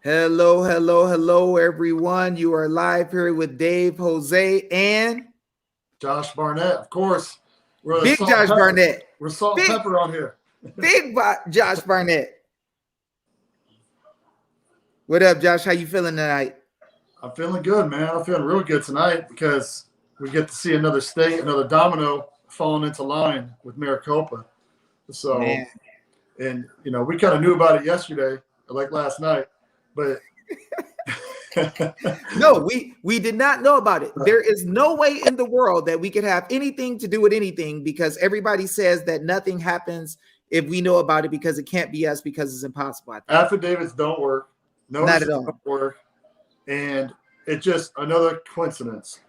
Hello, hello, hello, everyone. You are live here with Dave, Jose, and Josh Barnett, of course. We're the Big salt and Josh pepper. Barnett. We're salt and Big, pepper on here. Josh Barnett. What up, Josh? How you feeling tonight? I'm feeling good, man. I'm feeling real good tonight because we get to see another state, another domino falling into line with Maricopa. So, Man. and we kind of knew about it yesterday, like last night, but No, we did not know about it. There is no way in the world that we could have anything to do with anything because everybody says that nothing happens if we know about it because it can't be us because it's impossible. I think. affidavits don't work, Not at notices don't all. work, and it's just another coincidence.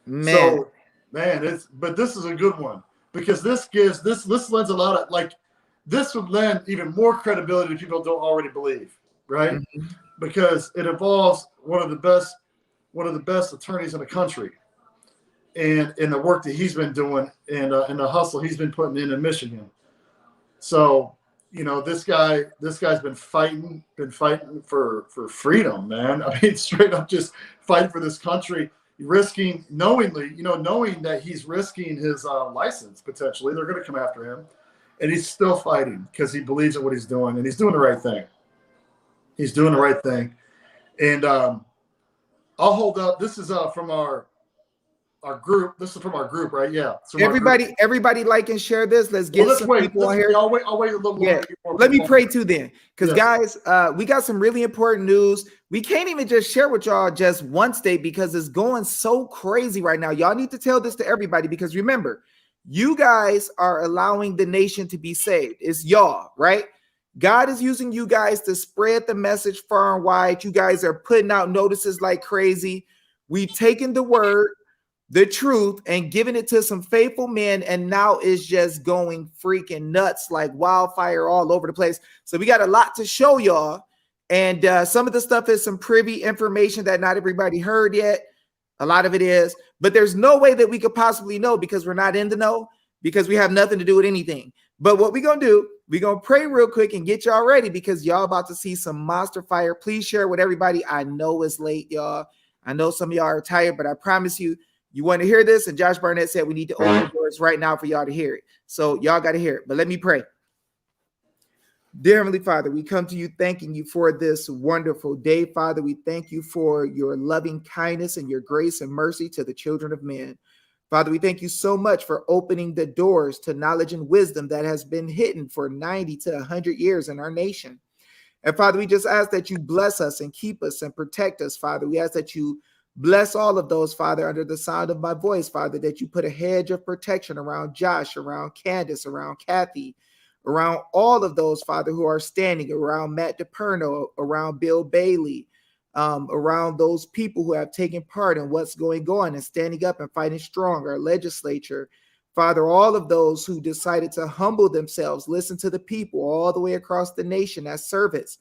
Man. So, man, but this is a good one because this lends a lot of this would lend even more credibility to people who don't already believe, right? Mhm. Because it involves one of the best attorneys in the country, and in the work that he's been doing and the hustle he's been putting in Michigan. So, this guy's been fighting for freedom, man. I mean, straight up just fighting for this country, risking knowing that he's risking his license potentially. They're going to come after him, and he's still fighting because he believes in what he's doing, and he's doing the right thing. He's doing the right thing, and I'll hold up. This is from our group. This is from our group, right? Yeah, it's from our group. Everybody like and share this. Let's Well, get some people on here. I'll wait a little Yeah. longer to get more Let me people on. pray too then. Because Yes. guys, we got some really important news. We can't even just share with y'all just one state because it's going so crazy right now. Y'all need to tell this to everybody because remember, you guys are allowing the nation to be saved. It's y'all, right? God is using you guys to spread the message far and wide. You guys are putting out notices like crazy. We've taken the word, the truth, and giving it to some faithful men, and now it's just going freaking nuts like wildfire all over the place. So we got a lot to show y'all, and some of the stuff is some privy information that not everybody heard yet. A lot of it is, but there's no way that we could possibly know because we're not in the know, because we have nothing to do with anything. But what we're gonna do, we're gonna pray real quick and get y'all ready because y'all about to see some monster fire. Please share with everybody. I know it's late, y'all. I know some of y'all are tired, but I promise you, you want to hear this? And Josh Barnett said we need to open the doors right now for y'all to hear it. So y'all got to hear it. But let me pray. Dear Heavenly Father, we come to you thanking you for this wonderful day. Father, we thank you for your loving kindness and your grace and mercy to the children of men. Father, we thank you so much for opening the doors to knowledge and wisdom that has been hidden for 90 to 100 years in our nation. And Father, we just ask that you bless us and keep us and protect us, Father. We ask that you bless all of those, Father, under the sound of my voice, Father, that you put a hedge of protection around Josh, around Candace, around Kathy, around all of those, Father, who are standing, around Matt DePerno, around Bill Bailey, around those people who have taken part in what's going on and standing up and fighting strong, our legislature, Father, all of those who decided to humble themselves, listen to the people all the way across the nation as servants,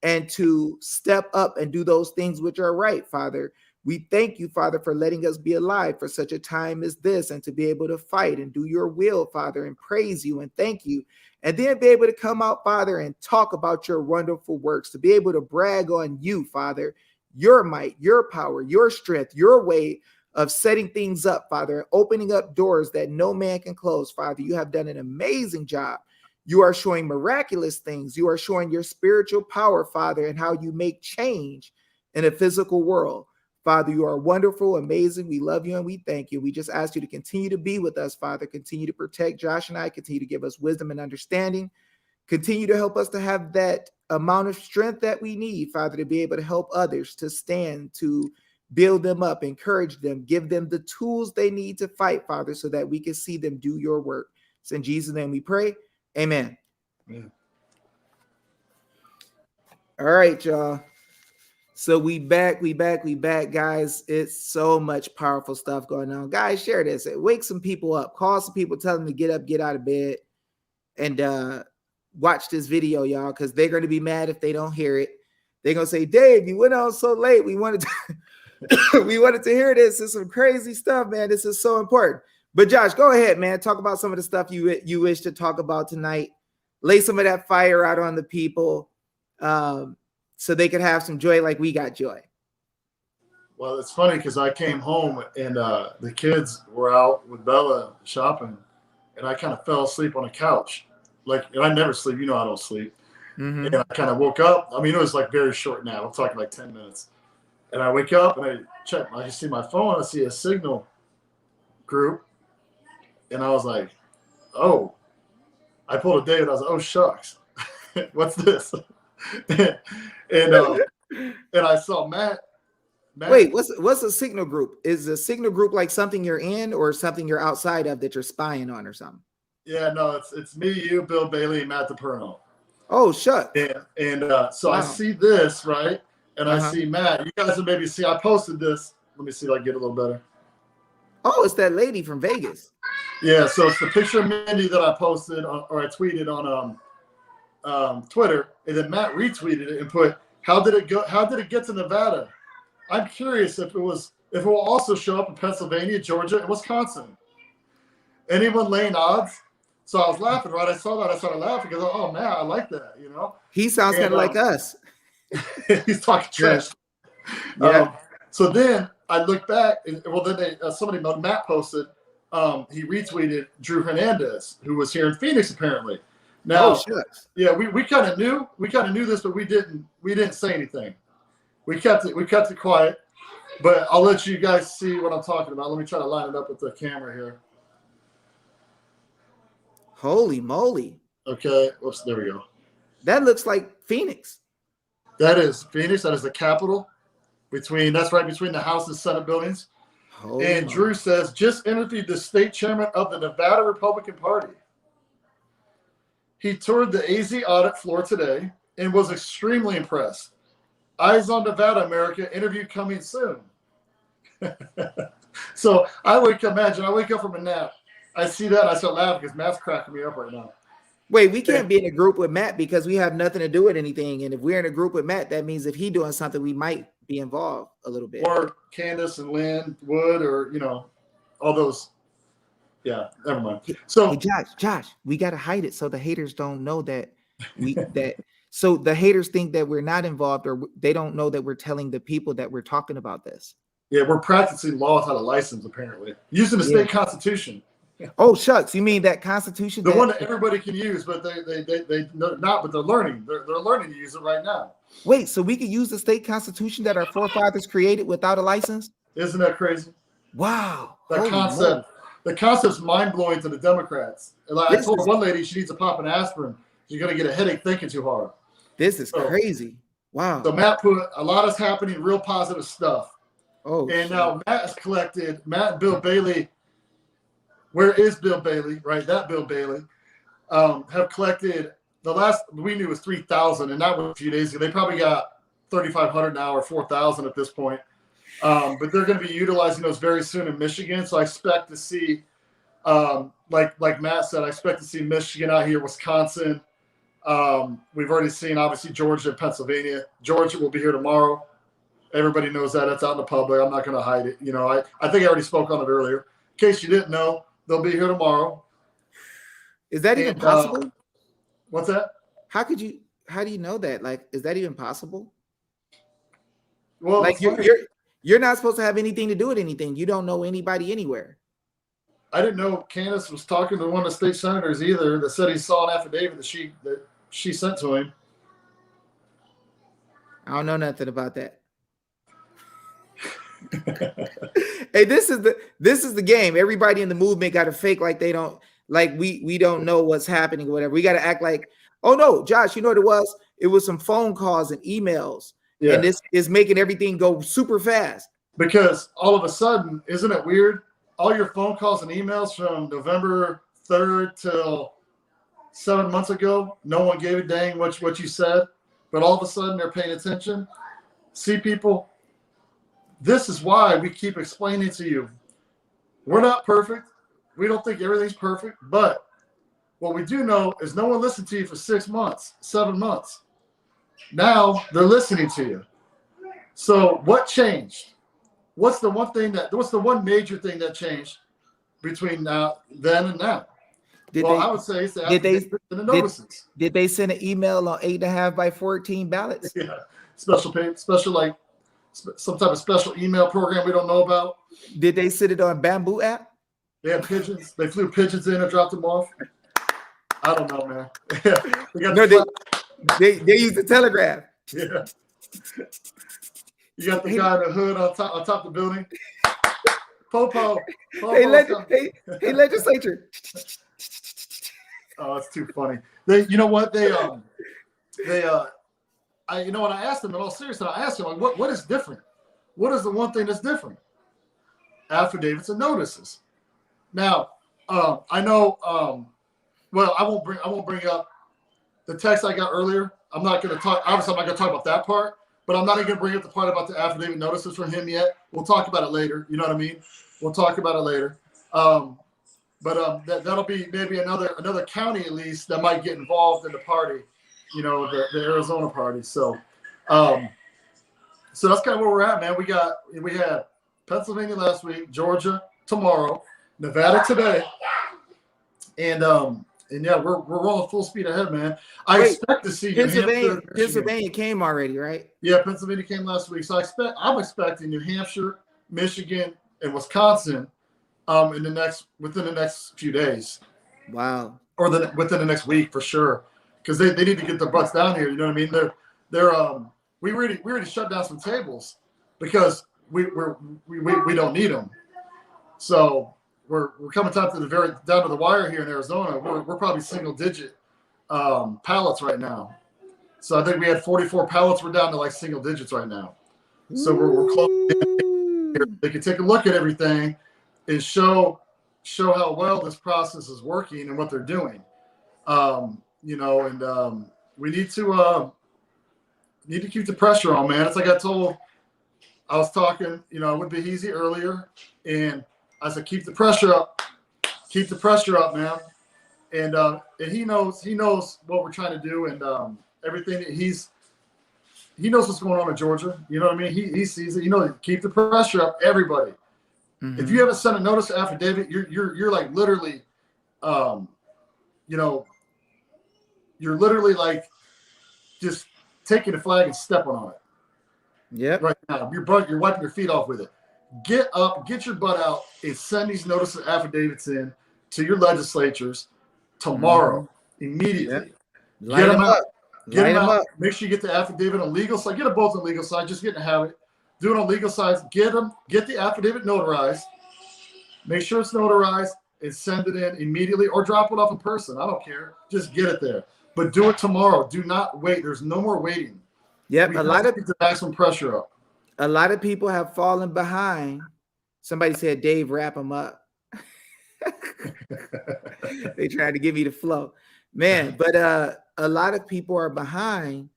and to step up and do those things which are right, Father. We thank you, Father, for letting us be alive for such a time as this and to be able to fight and do your will, Father, and praise you and thank you. And then be able to come out, Father, and talk about your wonderful works, to be able to brag on you, Father, your might, your power, your strength, your way of setting things up, Father, and opening up doors that no man can close, Father. You have done an amazing job. You are showing miraculous things. You are showing your spiritual power, Father, and how you make change in a physical world. Father, you are wonderful, amazing. We love you and we thank you. We just ask you to continue to be with us, Father. Continue to protect Josh and I. Continue to give us wisdom and understanding. Continue to help us to have that amount of strength that we need, Father, to be able to help others, to stand, to build them up, encourage them, give them the tools they need to fight, Father, so that we can see them do your work. It's in Jesus' name we pray. Amen. Yeah. All right, y'all. So we back, guys. It's so much powerful stuff going on. Guys, share this. Wake some people up. Call some people, tell them to get up, get out of bed, and watch this video, y'all, because they're going to be mad if they don't hear it. They're going to say, Dave, you went on so late. We wanted to we wanted to hear this. It's some crazy stuff, man. This is so important. But Josh, go ahead, man. Talk about some of the stuff you wish to talk about tonight. Lay some of that fire out on the people. so they could have some joy like we got joy. Well, it's funny because I came home and the kids were out with Bella shopping, and I kind of fell asleep on a couch. And I never sleep. You know I don't sleep. Mm-hmm. And I kind of woke up. I mean, it was like very short nap. I'm talking like 10 minutes. And I wake up and I check. I see my phone. I see a Signal group. And I was like, oh. I pulled a David. I was like, oh, shucks. What's this? and I saw Matt. Wait, what's a Signal group? Is a Signal group like something you're in or something you're outside of that you're spying on or something? Yeah, no, it's me, you, Bill Bailey, and Matt DePerno. Oh, shut. And so wow. I see this, right? And I see Matt. You guys will maybe see, I posted this. Let me see if I can get a little better. Oh, it's that lady from Vegas. Yeah, so it's the picture of Mindy that I posted or I tweeted on Twitter, and then Matt retweeted it and put, how did it go? How did it get to Nevada? I'm curious if it will also show up in Pennsylvania, Georgia, and Wisconsin. Anyone laying odds? So I was laughing, right? I saw that. I started laughing because, oh, man, I like that, you know? He sounds kind of like us. He's talking trash. Yeah. So then I look back, and well, then Matt posted, he retweeted Drew Hernandez, who was here in Phoenix apparently. Now, yeah, we kind of knew this, but we didn't say anything. We kept it quiet. But I'll let you guys see what I'm talking about. Let me try to line it up with the camera here. Holy moly. Okay. Whoops, there we go. That looks like Phoenix. That is Phoenix. That is the capital. That's right between the House and Senate buildings. Holy and moly. Drew says, just interviewed the state chairman of the Nevada Republican Party. He toured the AZ audit floor today and was extremely impressed. Eyes on Nevada, America. Interview coming soon. So I wake up from a nap. I see that. I start laughing because Matt's cracking me up right now. Wait, we can't be in a group with Matt because we have nothing to do with anything. And if we're in a group with Matt, that means if he's doing something, we might be involved a little bit. Or Candace and Lynn Wood, or all those. Yeah, never mind. So hey, Josh, we gotta hide it so the haters don't know that so the haters think that we're not involved, or they don't know that we're telling the people that we're talking about this. Yeah, we're practicing law without a license, apparently. Using the state constitution. Oh, shucks. You mean that constitution? The one that everybody can use, but they not, but they're learning. They're learning to use it right now. Wait, so we could use the state constitution that our forefathers created without a license? Isn't that crazy? Wow. The concept's mind-blowing to the Democrats. And I told one lady she needs to pop an aspirin. She's going to get a headache thinking too hard. This is crazy. Wow. So Matt put a lot is happening, real positive stuff. Oh, and now Matt and Bill Bailey. Where is Bill Bailey? Right, that Bill Bailey have collected the last we knew was 3,000, and that was a few days ago. They probably got 3,500 now or 4,000 at this point. But they're going to be utilizing those very soon in Michigan. So I expect to see, like Matt said, I expect to see Michigan out here, Wisconsin. We've already seen obviously Georgia and Pennsylvania. Georgia will be here tomorrow. Everybody knows that. It's out in the public. I'm not going to hide it. I think I already spoke on it earlier. In case you didn't know, they'll be here tomorrow. Is that even possible? What's that? How do you know that? Like, is that even possible? Well, like you're not supposed to have anything to do with anything. You don't know anybody anywhere. I didn't know Candace was talking to one of the state senators either that said he saw an affidavit that she sent to him. I don't know nothing about that. Hey, this is the game. Everybody in the movement got to fake like they don't we don't know what's happening or whatever. We got to act like, oh no, Josh, you know what it was? It was some phone calls and emails. Yeah. And this is making everything go super fast. Because all of a sudden, isn't it weird? All your phone calls and emails from November 3rd till 7 months ago, no one gave a dang what you said. But all of a sudden, they're paying attention. See, people, this is why we keep explaining to you. We're not perfect. We don't think everything's perfect. But what we do know is no one listened to you for 6 months, 7 months. Now they're listening to you. So what changed? What's the one major thing that changed between then and now? Did Well, they I would say it's the did they affidavit and the did, notices. did they send an email on 8.5 by 14 ballots? Yeah, special like some type of special email program we don't know about. Did they send it on Bamboo app? They had pigeons. They flew pigeons in and dropped them off. I don't know, man. They got No, the they used the telegraph. yeah. You got the guy in the hood on top of the building. Popo. Hey, legislature. Oh, it's too funny. You know what? I asked them in all seriousness, I asked them, like, what is different? What is the one thing that's different? Affidavits and notices. Now, I know, well, I won't bring up the text I got earlier. I'm not going to talk, obviously I'm not going to talk about that part, but I'm not even going to bring up the part about the affidavit notices from him yet. We'll talk about it later. You know what I mean? We'll talk about it later. That'll be maybe another county at least that might get involved in the party, you know, the Arizona party. So that's kind of where we're at, man. We had Pennsylvania last week, Georgia tomorrow, Nevada today, and yeah, we're rolling full speed ahead, man. I expect to see Pennsylvania came already, right? Yeah, Pennsylvania came last week, so I'm expecting New Hampshire, Michigan, and Wisconsin within the next few days. Wow. Or within the next week for sure, because they need to get their butts down here. You know what I mean? We already shut down some tables because we don't need them. So we're coming down to the wire here in Arizona. We're probably single digit pallets right now. So I think we had 44 pallets. We're down to like single digits right now. So we're close. They can take a look at everything and show how well this process is working and what they're doing. You know, and we need to keep the pressure on, man. It's like I was talking, you know, with Beheezy earlier, and I said, keep the pressure up, man. And he knows what we're trying to do, and everything that he knows what's going on in Georgia. You know what I mean? He sees it. You know, keep the pressure up, everybody. Mm-hmm. If you haven't sent a notice affidavit, you're like literally, you know, you're literally like just taking the flag and stepping on it. Yeah. Right now, you're wiping your feet off with it. Get up, get your butt out, and send these notices affidavits in to your legislatures tomorrow, immediately. Yep. Get them up. Get them out. Make sure you get the affidavit on legal side. Get them both on legal side. Just get in the habit. Do it on legal sides. Get the affidavit notarized. Make sure it's notarized and send it in immediately, or drop it off in person. I don't care. Just get it there. But do it tomorrow. Do not wait. There's no more waiting. Yep. A lot of the maximum pressure up. A lot of people have fallen behind. Somebody said, Dave, wrap them up. They tried to give me the flow, man. But a lot of people are behind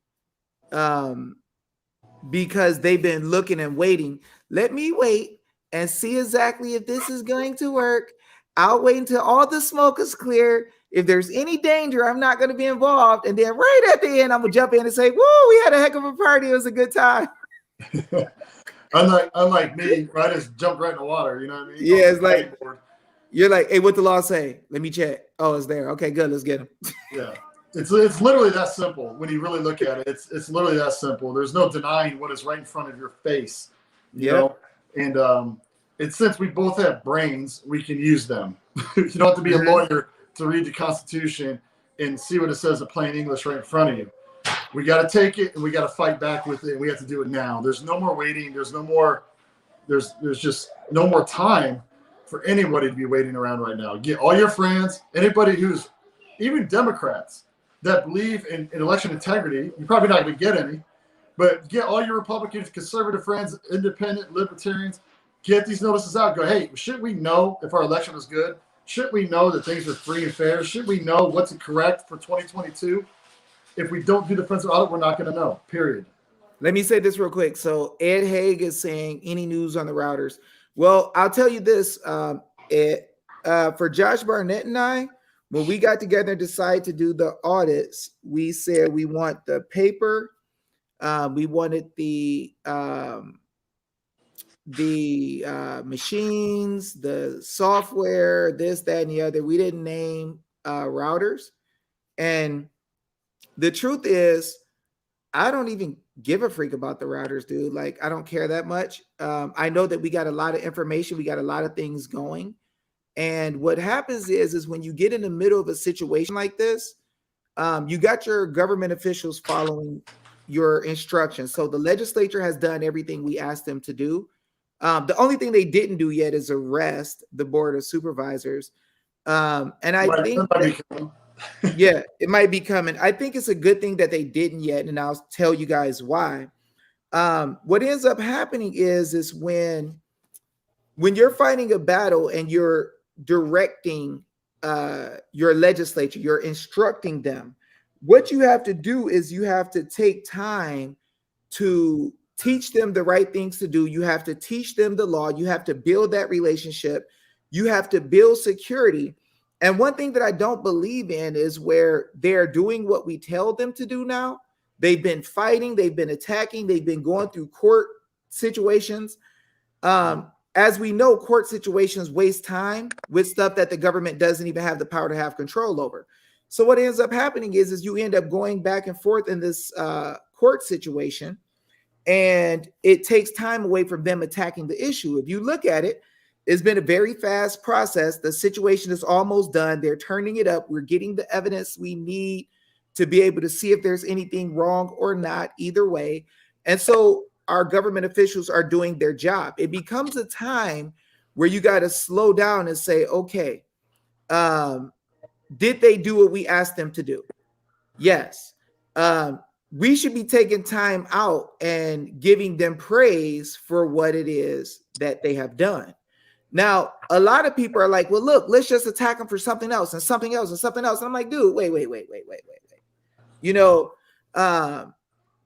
because they've been looking and waiting. Let me wait and see exactly if this is going to work. I'll wait until all the smoke is clear. If there's any danger, I'm not going to be involved. And then right at the end, I'm going to jump in and say, whoa, we had a heck of a party. It was a good time. unlike me, I just jumped right in the water. You know what I mean? Yeah, it's like, you're like, hey, what the law say? Let me check. Oh, it's there. Okay, good. Let's get him. Yeah. It's literally that simple when you really look at it. It's literally that simple. There's no denying what is right in front of your face. You know? And since we both have brains, we can use them. You don't have to be a lawyer to read the Constitution and see what it says in plain English right in front of you. We got to take it and we got to fight back with it. And we have to do it now. There's no more waiting. There's just no more time for anybody to be waiting around right now. Get all your friends, anybody who's even Democrats that believe in election integrity. You're probably not going to get any, but get all your Republicans, conservative friends, independent, libertarians, get these notices out. Go, hey, shouldn't we know if our election is good? Shouldn't we know that things are free and fair? Should we know what's correct for 2022? If we don't do the forensic audit, we're not going to know, period. Let me say this real quick. So Ed Haig is saying, any news on the routers? Well, I'll tell you this. For Josh Barnett and I, when we got together and decided to do the audits, we said we want the paper. We wanted the machines, the software, this, that, and the other. We didn't name routers. And the truth is, I don't even give a freak about the routers, dude. Like, I don't care that much. I know that we got a lot of information, we got a lot of things going. And what happens is when you get in the middle of a situation like this, you got your government officials following your instructions. So the legislature has done everything we asked them to do. The only thing they didn't do yet is arrest the board of supervisors. And I think that, yeah, it might be coming. I think it's a good thing that they didn't yet, and I'll tell you guys why. What ends up happening is when you're fighting a battle and you're directing your legislature, you're instructing them. What you have to do is you have to take time to teach them the right things to do. You have to teach them the law. You have to build that relationship. You have to build security. And one thing that I don't believe in is where they're doing what we tell them to do now. They've been fighting, they've been attacking, they've been going through court situations. As we know, court situations waste time with stuff that the government doesn't even have the power to have control over. So what ends up happening is you end up going back and forth in this court situation, and it takes time away from them attacking the issue. If you look at it, it's been a very fast process. The situation is almost done. They're turning it up. We're getting the evidence we need to be able to see if there's anything wrong or not, either way. And so our government officials are doing their job. It becomes a time where you got to slow down and say, okay, did they do what we asked them to do? Yes. We should be taking time out and giving them praise for what it is that they have done. Now, a lot of people are like, well, look, let's just attack them for something else and something else and something else. And I'm like, dude, wait. You know, hold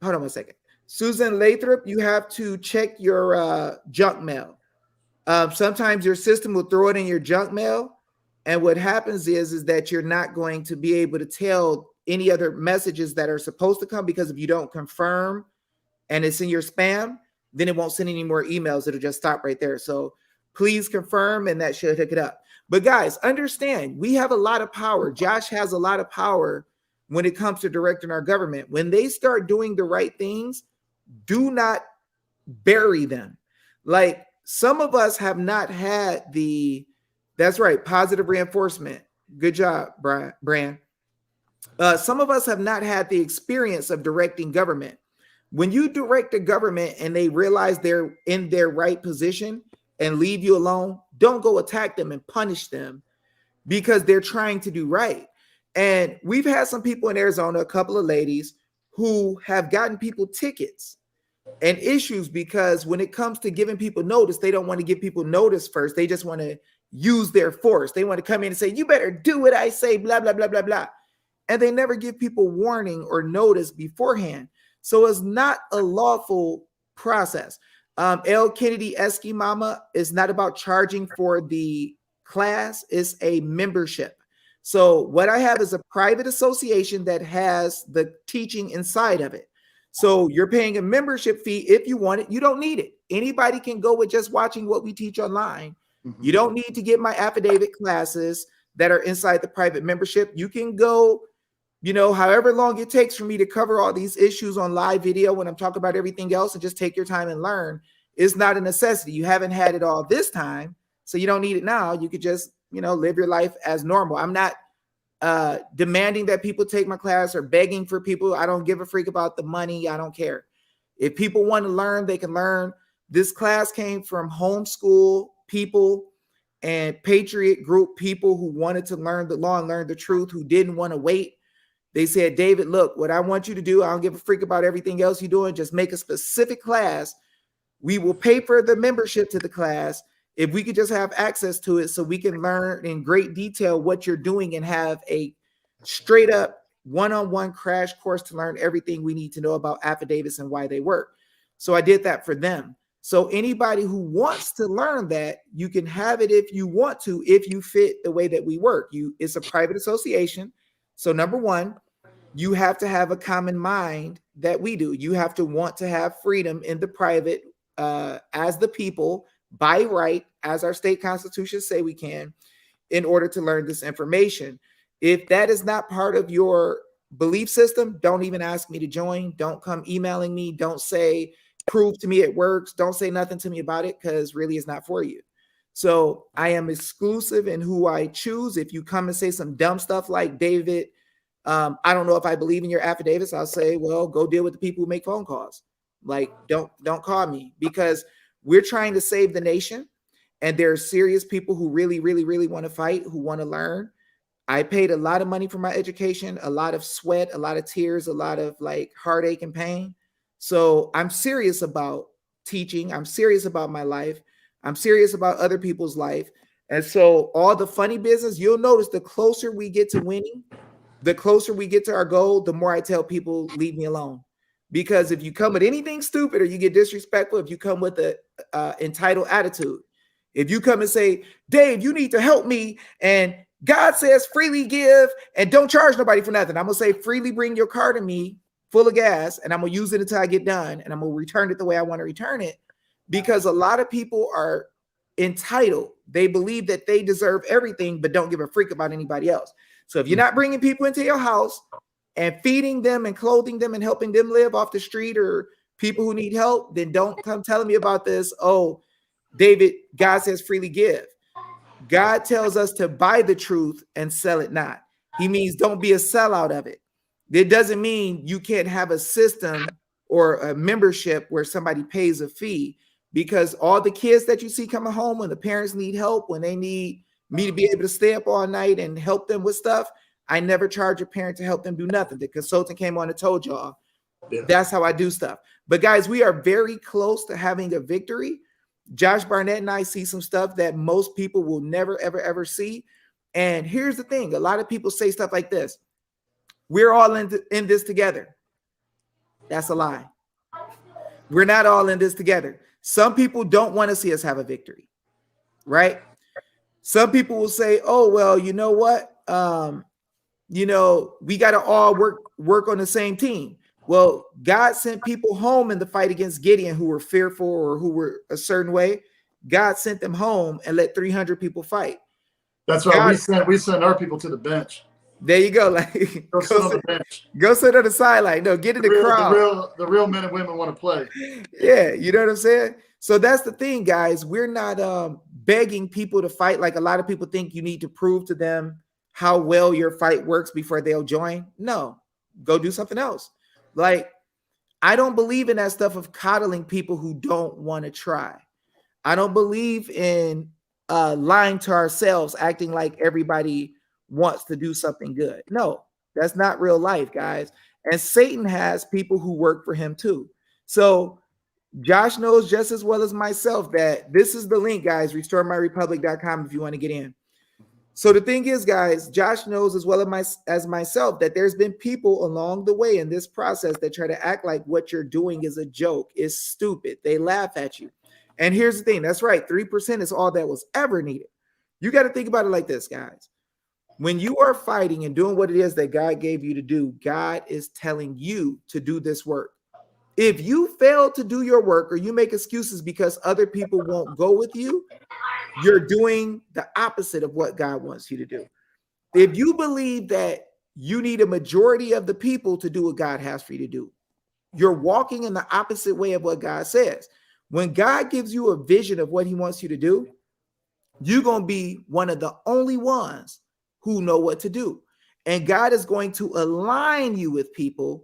on one second. Susan Lathrop, you have to check your junk mail. Sometimes your system will throw it in your junk mail. And what happens is that you're not going to be able to tell any other messages that are supposed to come, because if you don't confirm and it's in your spam, then it won't send any more emails. It'll just stop right there. So please confirm, and that should hook it up. But guys, understand, we have a lot of power. Josh has a lot of power when it comes to directing our government. When they start doing the right things, do not bury them. Like, some of us have not had that's right, positive reinforcement. Good job, Bran. Some of us have not had the experience of directing government. When you direct a government and they realize they're in their right position and leave you alone, don't go attack them and punish them because they're trying to do right. And we've had some people in Arizona, a couple of ladies, who have gotten people tickets and issues because when it comes to giving people notice, they don't want to give people notice first. They just want to use their force. They want to come in and say, you better do what I say, blah, blah, blah, blah, blah. And they never give people warning or notice beforehand. So it's not a lawful process. L. Kennedy Esky Mama is not about charging for the class. It's a membership. So what I have is a private association that has the teaching inside of it. So you're paying a membership fee if you want it. You don't need it. Anybody can go with just watching what we teach online. Mm-hmm. You don't need to get my affidavit classes that are inside the private membership. You can go, however long it takes for me to cover all these issues on live video when I'm talking about everything else, and just take your time and learn. It's not a necessity. You haven't had it all this time, so you don't need it now. You could just, live your life as normal. I'm not demanding that people take my class or begging for people. I don't give a freak about the money. I don't care. If people want to learn, they can learn. This class came from homeschool people and patriot group people who wanted to learn the law and learn the truth, who didn't want to wait. They said, David, look, what I want you to do, I don't give a freak about everything else you're doing. Just make a specific class. We will pay for the membership to the class if we could just have access to it so we can learn in great detail what you're doing and have a straight up one-on-one crash course to learn everything we need to know about affidavits and why they work. So I did that for them. So anybody who wants to learn that, you can have it if you want to, if you fit the way that we work. It's a private association. So number one, you have to have a common mind that we do. You have to want to have freedom in the private as the people by right, as our state constitutions say we can, in order to learn this information. If that is not part of your belief system, don't even ask me to join. Don't come emailing me. Don't say, prove to me it works. Don't say nothing to me about it, because really it's not for you. So I am exclusive in who I choose. If you come and say some dumb stuff like, David, I don't know if I believe in your affidavits, I'll say, well, go deal with the people who make phone calls. Like, don't call me, because we're trying to save the nation. And there are serious people who really, really, really want to fight, who want to learn. I paid a lot of money for my education, a lot of sweat, a lot of tears, a lot of like heartache and pain. So I'm serious about teaching. I'm serious about my life. I'm serious about other people's life. And so all the funny business, you'll notice the closer we get to winning, the closer we get to our goal, the more I tell people, leave me alone. Because if you come with anything stupid or you get disrespectful, if you come with a entitled attitude, if you come and say, Dave, you need to help me, and God says freely give and don't charge nobody for nothing, I'm going to say, freely bring your car to me full of gas, and I'm going to use it until I get done, and I'm going to return it the way I want to return it. Because a lot of people are entitled. They believe that they deserve everything, but don't give a freak about anybody else. So if you're not bringing people into your house and feeding them and clothing them and helping them live off the street, or people who need help, then don't come telling me about this. Oh, David, God says freely give. God tells us to buy the truth and sell it not. He means don't be a sellout of it. It doesn't mean you can't have a system or a membership where somebody pays a fee, because all the kids that you see coming home when the parents need help, when they need me to be able to stay up all night and help them with stuff, I never charge a parent to help them do nothing. The consultant came on and told y'all, that's how I do stuff. But guys, we are very close to having a victory. Josh Barnett and I see some stuff that most people will never, ever, ever see. And here's the thing. A lot of people say stuff like this: we're all in this together. That's a lie. We're not all in this together. Some people don't want to see us have a victory, right? Some people will say, oh, well, you know what? We got to all work on the same team. Well, God sent people home in the fight against Gideon who were fearful or who were a certain way. God sent them home and let 300 people fight. That's right. We send our people to the bench. There you go. Like, go sit on the bench. Go sit on the sideline. No, get in the crowd. The real men and women want to play. Yeah, you know what I'm saying? So that's the thing, guys. We're not begging people to fight. Like, a lot of people think you need to prove to them how well your fight works before they'll join. No, go do something else. Like, I don't believe in that stuff of coddling people who don't want to try. I don't believe in lying to ourselves, acting like everybody wants to do something good. No, that's not real life, guys. And Satan has people who work for him too. So Josh knows just as well as myself that this is the link, guys, restoremyrepublic.com if you want to get in. So the thing is, guys, Josh knows as well as myself that there's been people along the way in this process that try to act like what you're doing is a joke, is stupid. They laugh at you. And here's the thing. That's right. 3% is all that was ever needed. You got to think about it like this, guys. When you are fighting and doing what it is that God gave you to do, God is telling you to do this work. If you fail to do your work, or you make excuses because other people won't go with you, you're doing the opposite of what God wants you to do. If you believe that you need a majority of the people to do what God has for you to do, you're walking in the opposite way of what God says. When God gives you a vision of what he wants you to do, you're going to be one of the only ones who know what to do. And God is going to align you with people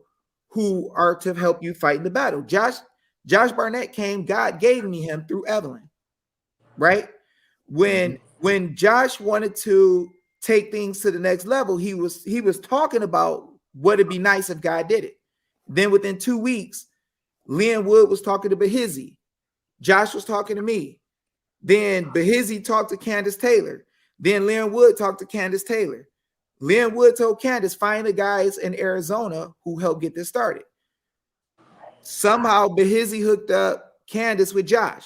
who are to help you fight in the battle. Josh Barnett came, God gave me him through Evelyn, right? When Josh wanted to take things to the next level, he was talking about what it'd be nice if God did it. Then within 2 weeks, Leon Wood was talking to Bahizzi. Josh was talking to me. Then Bahizzi talked to Candace Taylor. Then Leon Wood talked to Candace Taylor. Leon Wood told Candace, find the guys in Arizona who helped get this started. Somehow Bahizzi hooked up Candace with Josh.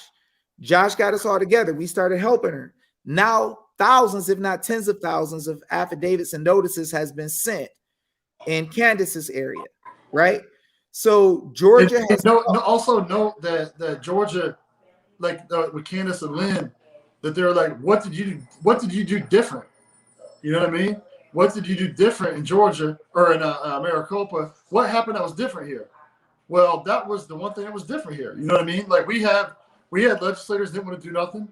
Josh got us all together. We started helping her. Now thousands, if not tens of thousands of affidavits and notices has been sent in Candace's area, right? So Georgia has also note that Georgia, like with Candace and Lynn, that they're like, what did you do different? You know what I mean? what did you do different in Georgia or in Maricopa? What happened that was different here? Well, that was the one thing that was different here. You know what I mean? Like we had legislators that didn't want to do nothing.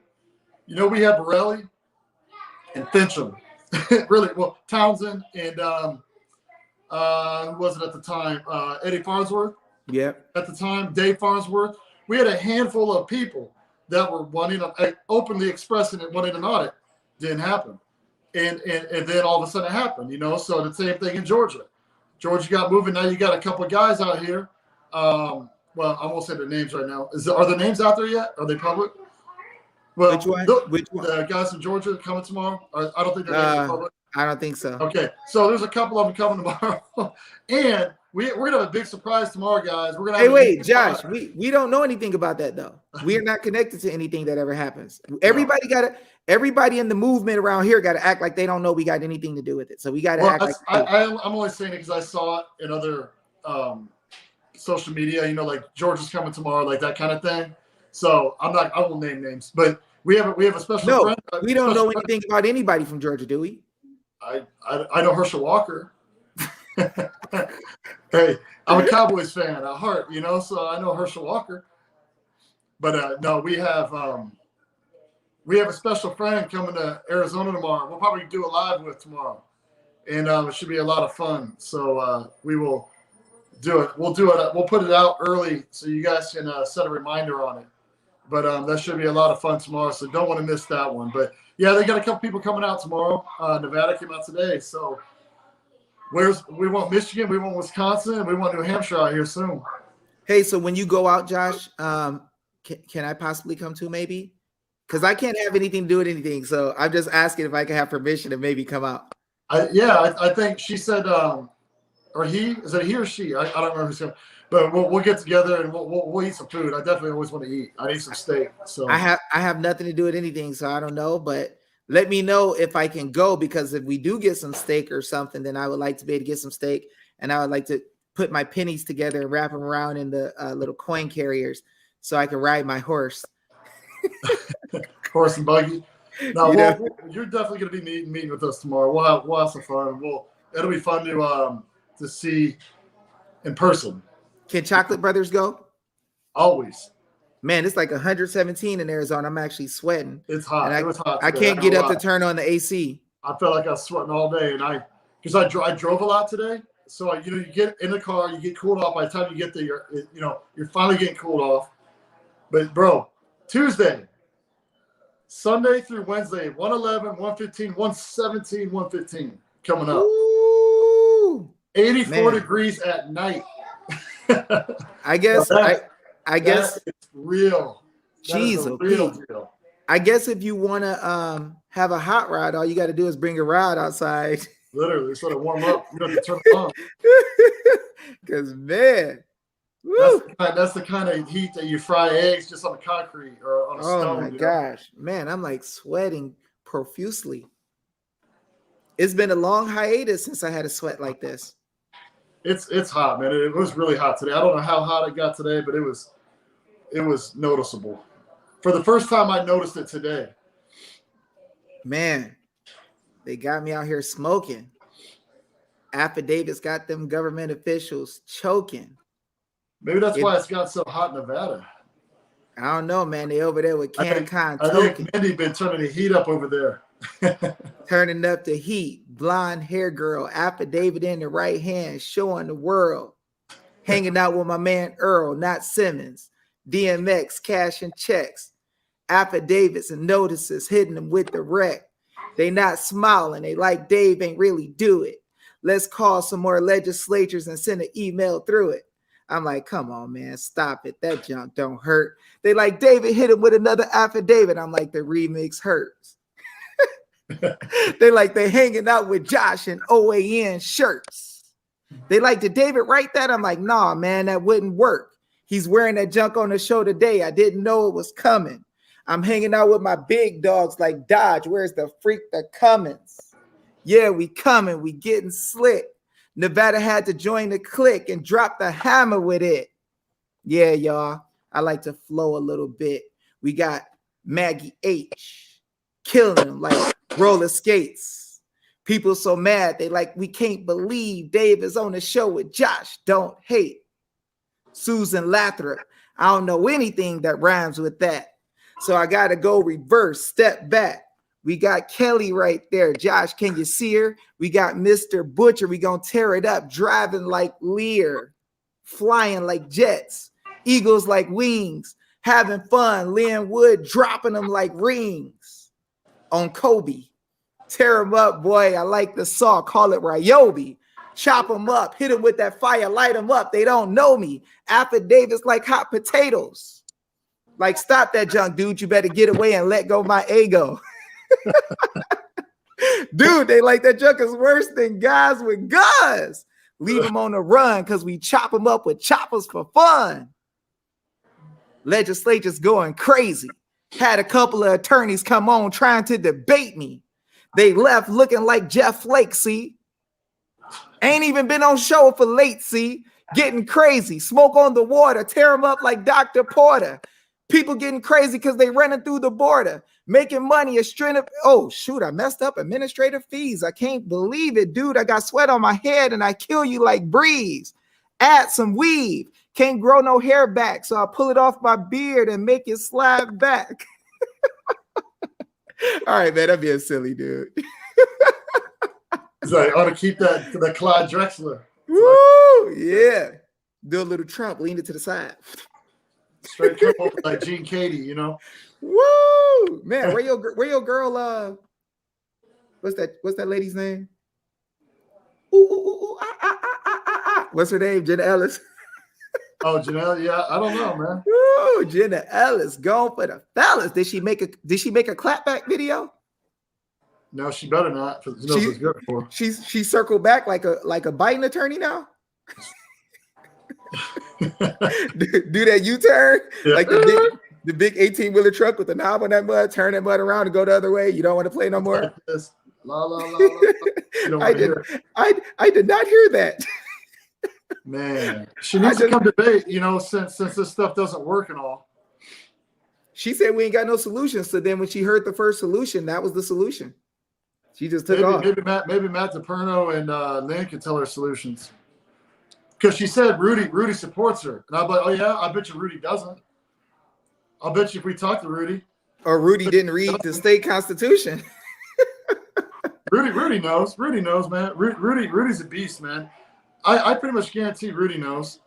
You know, we had Borelli and Fincham, really, well, Townsend and who was it at the time? Eddie Farnsworth. Yeah. At the time, Dave Farnsworth. We had a handful of people that were wanting openly expressing it, wanting an audit. Didn't happen. And then all of a sudden it happened, you know. So the same thing in Georgia. Georgia got moving. Now you got a couple of guys out here. Well, I won't say their names right now. Are the names out there yet? Are they public? Well, Which one? Which one? The guys from Georgia coming tomorrow? I don't think they're public. I don't think so. Okay, so there's a couple of them coming tomorrow, and we're gonna have a big surprise tomorrow, guys. We're gonna. Wait, Josh. We don't know anything about that though. We are not connected to anything that ever happens. Everybody in the movement around here got to act like they don't know we got anything to do with it. So we got to act like. I'm only saying it because I saw it in other social media. You know, like Georgia's coming tomorrow, like that kind of thing. So I won't name names, but we have a special friend. We don't know anything about anybody from Georgia, do we? I know Herschel Walker. Hey, I'm a Cowboys fan at heart, you know, so I know Herschel Walker. But no, we have a special friend coming to Arizona tomorrow. We'll probably do a live with tomorrow, and it should be a lot of fun. So we will do it. We'll do it. We'll put it out early so you guys can set a reminder on it. But that should be a lot of fun tomorrow. So don't want to miss that one. But yeah, they got a couple people coming out tomorrow. Nevada came out today. So we want Michigan, we want Wisconsin, and we want New Hampshire out here soon. Hey, so when you go out, Josh, can I possibly come too maybe? Because I can't have anything to do with anything. So I'm just asking if I can have permission to maybe come out. I think she said, or he, is it he or she? I don't remember who's coming. But we'll get together and we'll eat some food. I definitely always want to eat. I need some steak. So I have nothing to do with anything, so I don't know. But let me know if I can go, because if we do get some steak or something, then I would like to be able to get some steak, and I would like to put my pennies together and wrap them around in the little coin carriers so I can ride my horse. Horse and buggy. No, you're definitely going to be meeting with us tomorrow. We'll have some fun. It'll be fun to see in person. Can Chocolate Brothers go? Always. Man, it's like 117 in Arizona. I'm actually sweating. It's hot. It was hot today. I can't get up to turn on the AC. I felt like I was sweating all day, and because I drove a lot today. So you get in the car, you get cooled off. By the time you get there, you're finally getting cooled off. But bro, Tuesday, Sunday through Wednesday, 111, 115, 117, 115 coming up. Ooh, 84 degrees at night. I guess it's real. Jeez, real. I guess if you want to have a hot rod, all you got to do is bring a rod outside. Literally, sort of warm up. You don't have to turn it on. Because man, that's the kind of heat that you fry eggs just on the concrete or on a stone. Oh my gosh, man, I'm like sweating profusely. It's been a long hiatus since I had a sweat like this. It's hot, man. It was really hot today. I don't know how hot it got today, but it was noticeable. For the first time, I noticed it today. Man, they got me out here smoking. Affidavits got them government officials choking. Maybe that's why it's got so hot in Nevada. I don't know, man. They over there with CanCon I think Mindy been turning the heat up over there. Turning up the heat. Blonde hair girl, affidavit in the right hand, showing the world. Hanging out with my man Earl, not Simmons. DMX, cashing checks. Affidavits and notices, hitting them with the wreck. They not smiling. They like Dave ain't really do it. Let's call some more legislatures and send an email through it. I'm like, come on, man, stop it. That junk don't hurt. They like, David hit him with another affidavit. I'm like, the remix hurts. They like, they hanging out with Josh in OAN shirts. They like, did David write that? I'm like, nah, man, that wouldn't work. He's wearing that junk on the show today. I didn't know it was coming. I'm hanging out with my big dogs like Dodge. Where's the freak that Cummins? Yeah, we coming. We getting slick. Nevada had to join the clique and drop the hammer with it. Yeah, y'all. I like to flow a little bit. We got Maggie H. killing them like roller skates. People so mad. They like, we can't believe Dave is on the show with Josh. Don't hate. Susan Lathrop. I don't know anything that rhymes with that. So I got to go reverse, step back. We got Kelly right there. Josh, can you see her? We got Mr. Butcher. We going to tear it up, driving like Lear, flying like jets, eagles like wings, having fun. Lynn Wood dropping them like rings on Kobe. Tear them up, boy. I like the saw. Call it Ryobi. Chop them up. Hit them with that fire. Light them up. They don't know me. Affidavits like hot potatoes. Like, stop that junk, dude. You better get away and let go my ego. Dude, they like that junk is worse than guys with guns. Leave them on the run because we chop them up with choppers for fun. Legislature's going crazy. Had a couple of attorneys come on trying to debate me. They left looking like Jeff Flake, see? Ain't even been on show for late, see? Getting crazy. Smoke on the water. Tear them up like Dr. Porter. People getting crazy because they running through the border. Making money, a string of, oh, shoot, I messed up administrative fees. I can't believe it, dude. I got sweat on my head and I kill you like breeze. Add some weave. Can't grow no hair back, so I'll pull it off my beard and make it slide back. All right, man, I'm being silly, dude. It's like, I ought to keep that to the Clyde Drexler. Woo, yeah. Do a little Trump, lean it to the side. Straight Trump over like Gene Katie, you know? Woo, man, where your girl, what's that lady's name? What's her name? Jenna Ellis. Oh, Janelle, yeah, I don't know, man. Ooh, Jenna Ellis going for the fellas. Did she make a clapback video? No, she better not. It's good for her. She circled back like a Biden attorney now. do that U-turn, yeah. Like the big 18-wheeler truck with the knob on that mud. Turn that mud around and go the other way. You don't want to play no more. Like this. La, la, la, la. I did not hear that. Man, she needs to come debate, you know, since this stuff doesn't work and all. She said we ain't got no solution. So then when she heard the first solution, that was the solution. She just took off. Maybe Matt DePerno and Lynn can tell her solutions. Because she said Rudy supports her. And I'm like, oh yeah, I bet you Rudy doesn't. I'll bet you if we talk to Rudy. Or Rudy didn't read the state constitution. Rudy knows. Rudy knows, man. Rudy's a beast, man. I pretty much guarantee Rudy knows.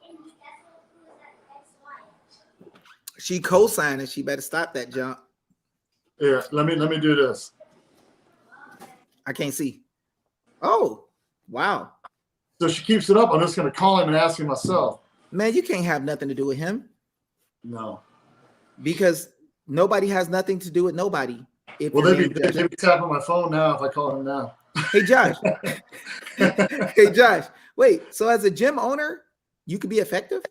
She co-signed it. She better stop that jump. Here, let me do this. I can't see. Oh, wow. So she keeps it up. I'm just going to call him and ask him myself. Man, you can't have nothing to do with him. No. Because nobody has nothing to do with nobody. Well, they'd be tapping my phone now if I call him now. Hey, Josh. Hey, Josh. Wait, so as a gym owner, you could be effective?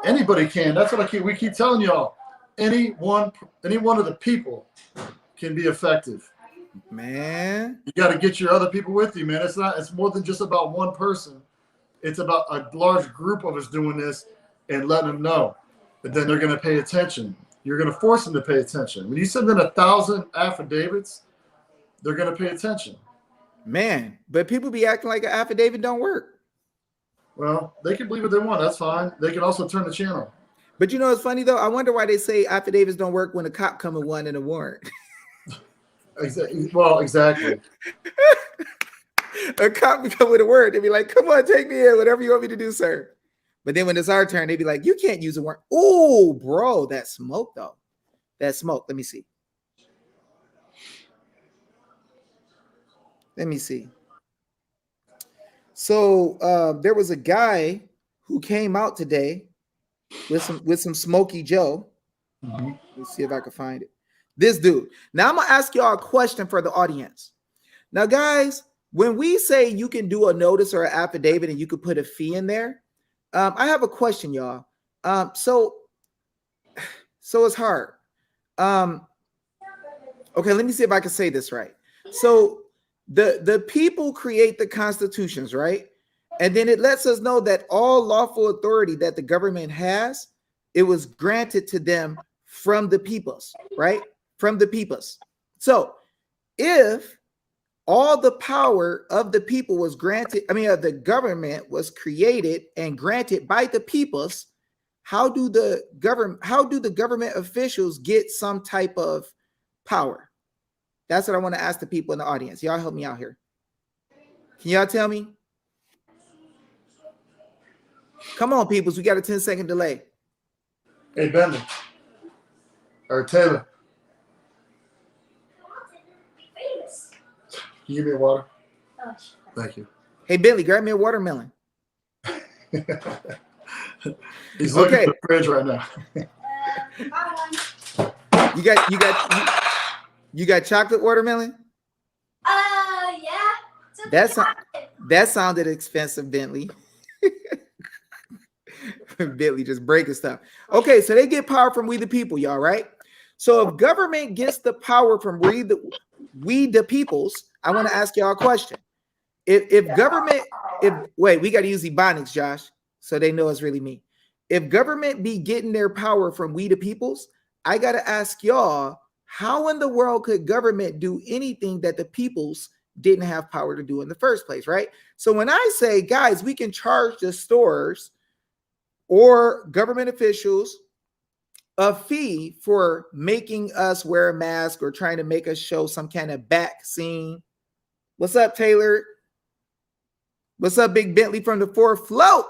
Anybody can. That's what we keep telling y'all. Any one of the people can be effective. Man, you got to get your other people with you, man. It's more than just about one person. It's about a large group of us doing this and letting them know. But then they're going to pay attention. You're going to force them to pay attention. When you send in 1,000 affidavits, they're going to pay attention. Man, but people be acting like an affidavit don't work. Well, they can believe what they want. That's fine. They can also turn the channel. But you know what's funny, though? I wonder why they say affidavits don't work when a cop come and one in a warrant. Well, exactly. A cop would come with a word. They'd be like, come on, take me in. Whatever you want me to do, sir. But then when it's our turn, they'd be like, you can't use a warrant. Oh, bro, that smoke, though. That smoke. Let me see. Let me see. So there was a guy who came out today with some Smoky Joe. Mm-hmm. Let's see if I can find it. This dude. Now I'm gonna ask y'all a question for the audience. Now, guys, when we say you can do a notice or an affidavit and you could put a fee in there, I have a question, y'all. So it's hard. Okay, let me see if I can say this right. So the people create the constitutions, right? And then it lets us know that all lawful authority that the government has, it was granted to them from the peoples, right? From the peoples. So if all the power of the people was granted, of the government was created and granted by the peoples, how do the government officials get some type of power? That's what I want to ask the people in the audience. Y'all help me out here. Can y'all tell me? Come on, peoples. We got a 10-second delay. Hey, Bentley. Or Taylor. Can you give me a water? Oh, thank you. Hey, Bentley, grab me a watermelon. He's looking at the fridge right now. You got chocolate watermelon? Yeah. That sounded expensive, Bentley. Bentley just breaking stuff. Okay, so they get power from we the people, y'all, right? So if government gets the power from we the peoples, I want to ask y'all a question. If government, wait, we got to use Ebonics, Josh, so they know it's really me. If government be getting their power from we the peoples, I got to ask y'all, how in the world could government do anything that the peoples didn't have power to do in the first place, right? So when I say, guys, we can charge the stores or government officials a fee for making us wear a mask or trying to make us show some kind of vaccine. What's up, Taylor? What's up, Big Bentley from the fourth float?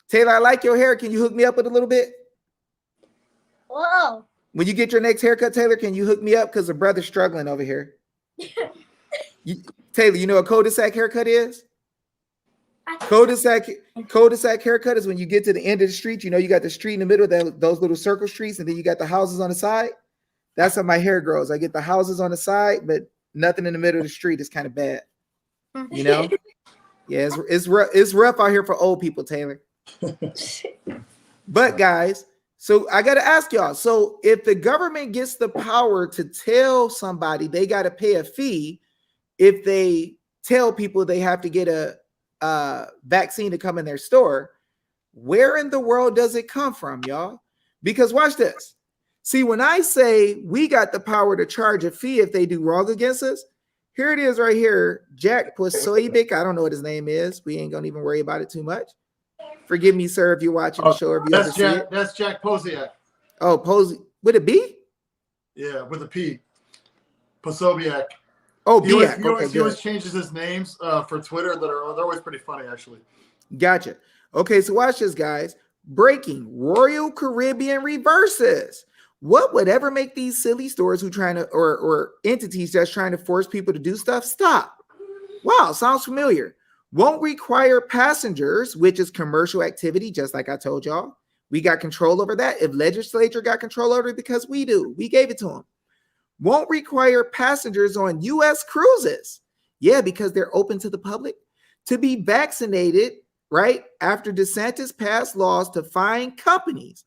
Taylor, I like your hair. Can you hook me up with a little bit? Whoa. When you get your next haircut, Taylor, can you hook me up? Because the brother's struggling over here. Taylor, you know what cul-de-sac haircut is? Cul-de-sac haircut is when you get to the end of the street. You know, you got the street in the middle, those little circle streets, and then you got the houses on the side. That's how my hair grows. I get the houses on the side, but nothing in the middle of the street. Is kind of bad. You know? Yeah, it's rough out here for old people, Taylor. But guys, so I got to ask y'all. So if the government gets the power to tell somebody they got to pay a fee if they tell people they have to get a vaccine to come in their store, where in the world does it come from, y'all? Because watch this. See, when I say we got the power to charge a fee if they do wrong against us, here it is right here. Jack Posoybic, I don't know what his name is. We ain't gonna even worry about it too much. Forgive me, sir, if you're watching the show or if you ever see it. That's Jack Posiak. Oh, Posey. Would it be? Yeah, with a P. Posobiec. Oh, he always changes his names for Twitter they're always pretty funny, actually. Gotcha. Okay, so watch this, guys. Breaking Royal Caribbean reverses. What would ever make these silly stores who trying to or entities just trying to force people to do stuff stop? Wow, sounds familiar. Won't require passengers, which is commercial activity, just like I told y'all. We got control over that. If legislature got control over it, because we do. We gave it to them. Won't require passengers on U.S. cruises. Yeah, because they're open to the public to be vaccinated, right? After DeSantis passed laws to fine companies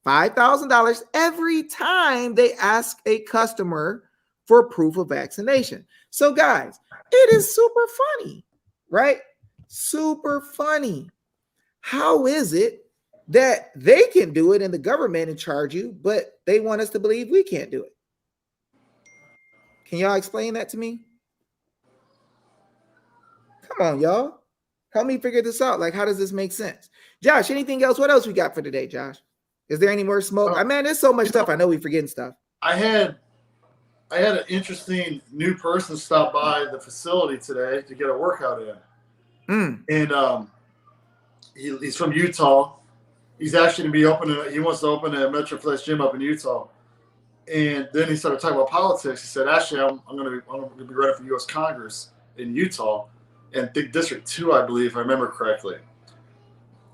$5,000 every time they ask a customer for proof of vaccination. So guys, it is super funny, right? Super funny. How is it that they can do it in the government and charge you, but they want us to believe we can't do it? Can y'all explain that to me? Come on, y'all. Help me figure this out. Like, how does this make sense? Josh, anything else? What else we got for today, Josh? Is there any more smoke? Man, there's so much stuff. I know we're forgetting stuff. I had an interesting new person stop by the facility today to get a workout in. And he's from Utah. He's actually going to be he wants to open a Metroflex gym up in Utah. And then he started talking about politics. He said, actually, I'm going to be running for U.S. Congress in Utah and District 2, I believe, if I remember correctly.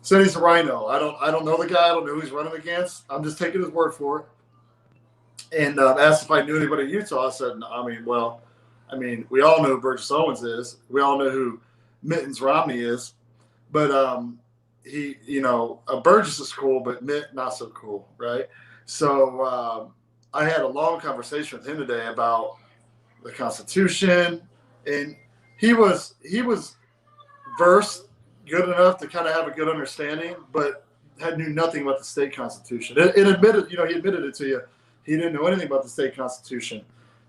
Said he's a rhino. I don't know the guy. I don't know who he's running against. I'm just taking his word for it. And asked if I knew anybody in Utah. I said, we all know who Burgess Owens is. We all know who Mittens Romney is. But Burgess is cool, but Mitt not so cool, right? So I had a long conversation with him today about the Constitution, and he was versed good enough to kind of have a good understanding, but knew nothing about the state constitution. He admitted it to you. He didn't know anything about the state constitution.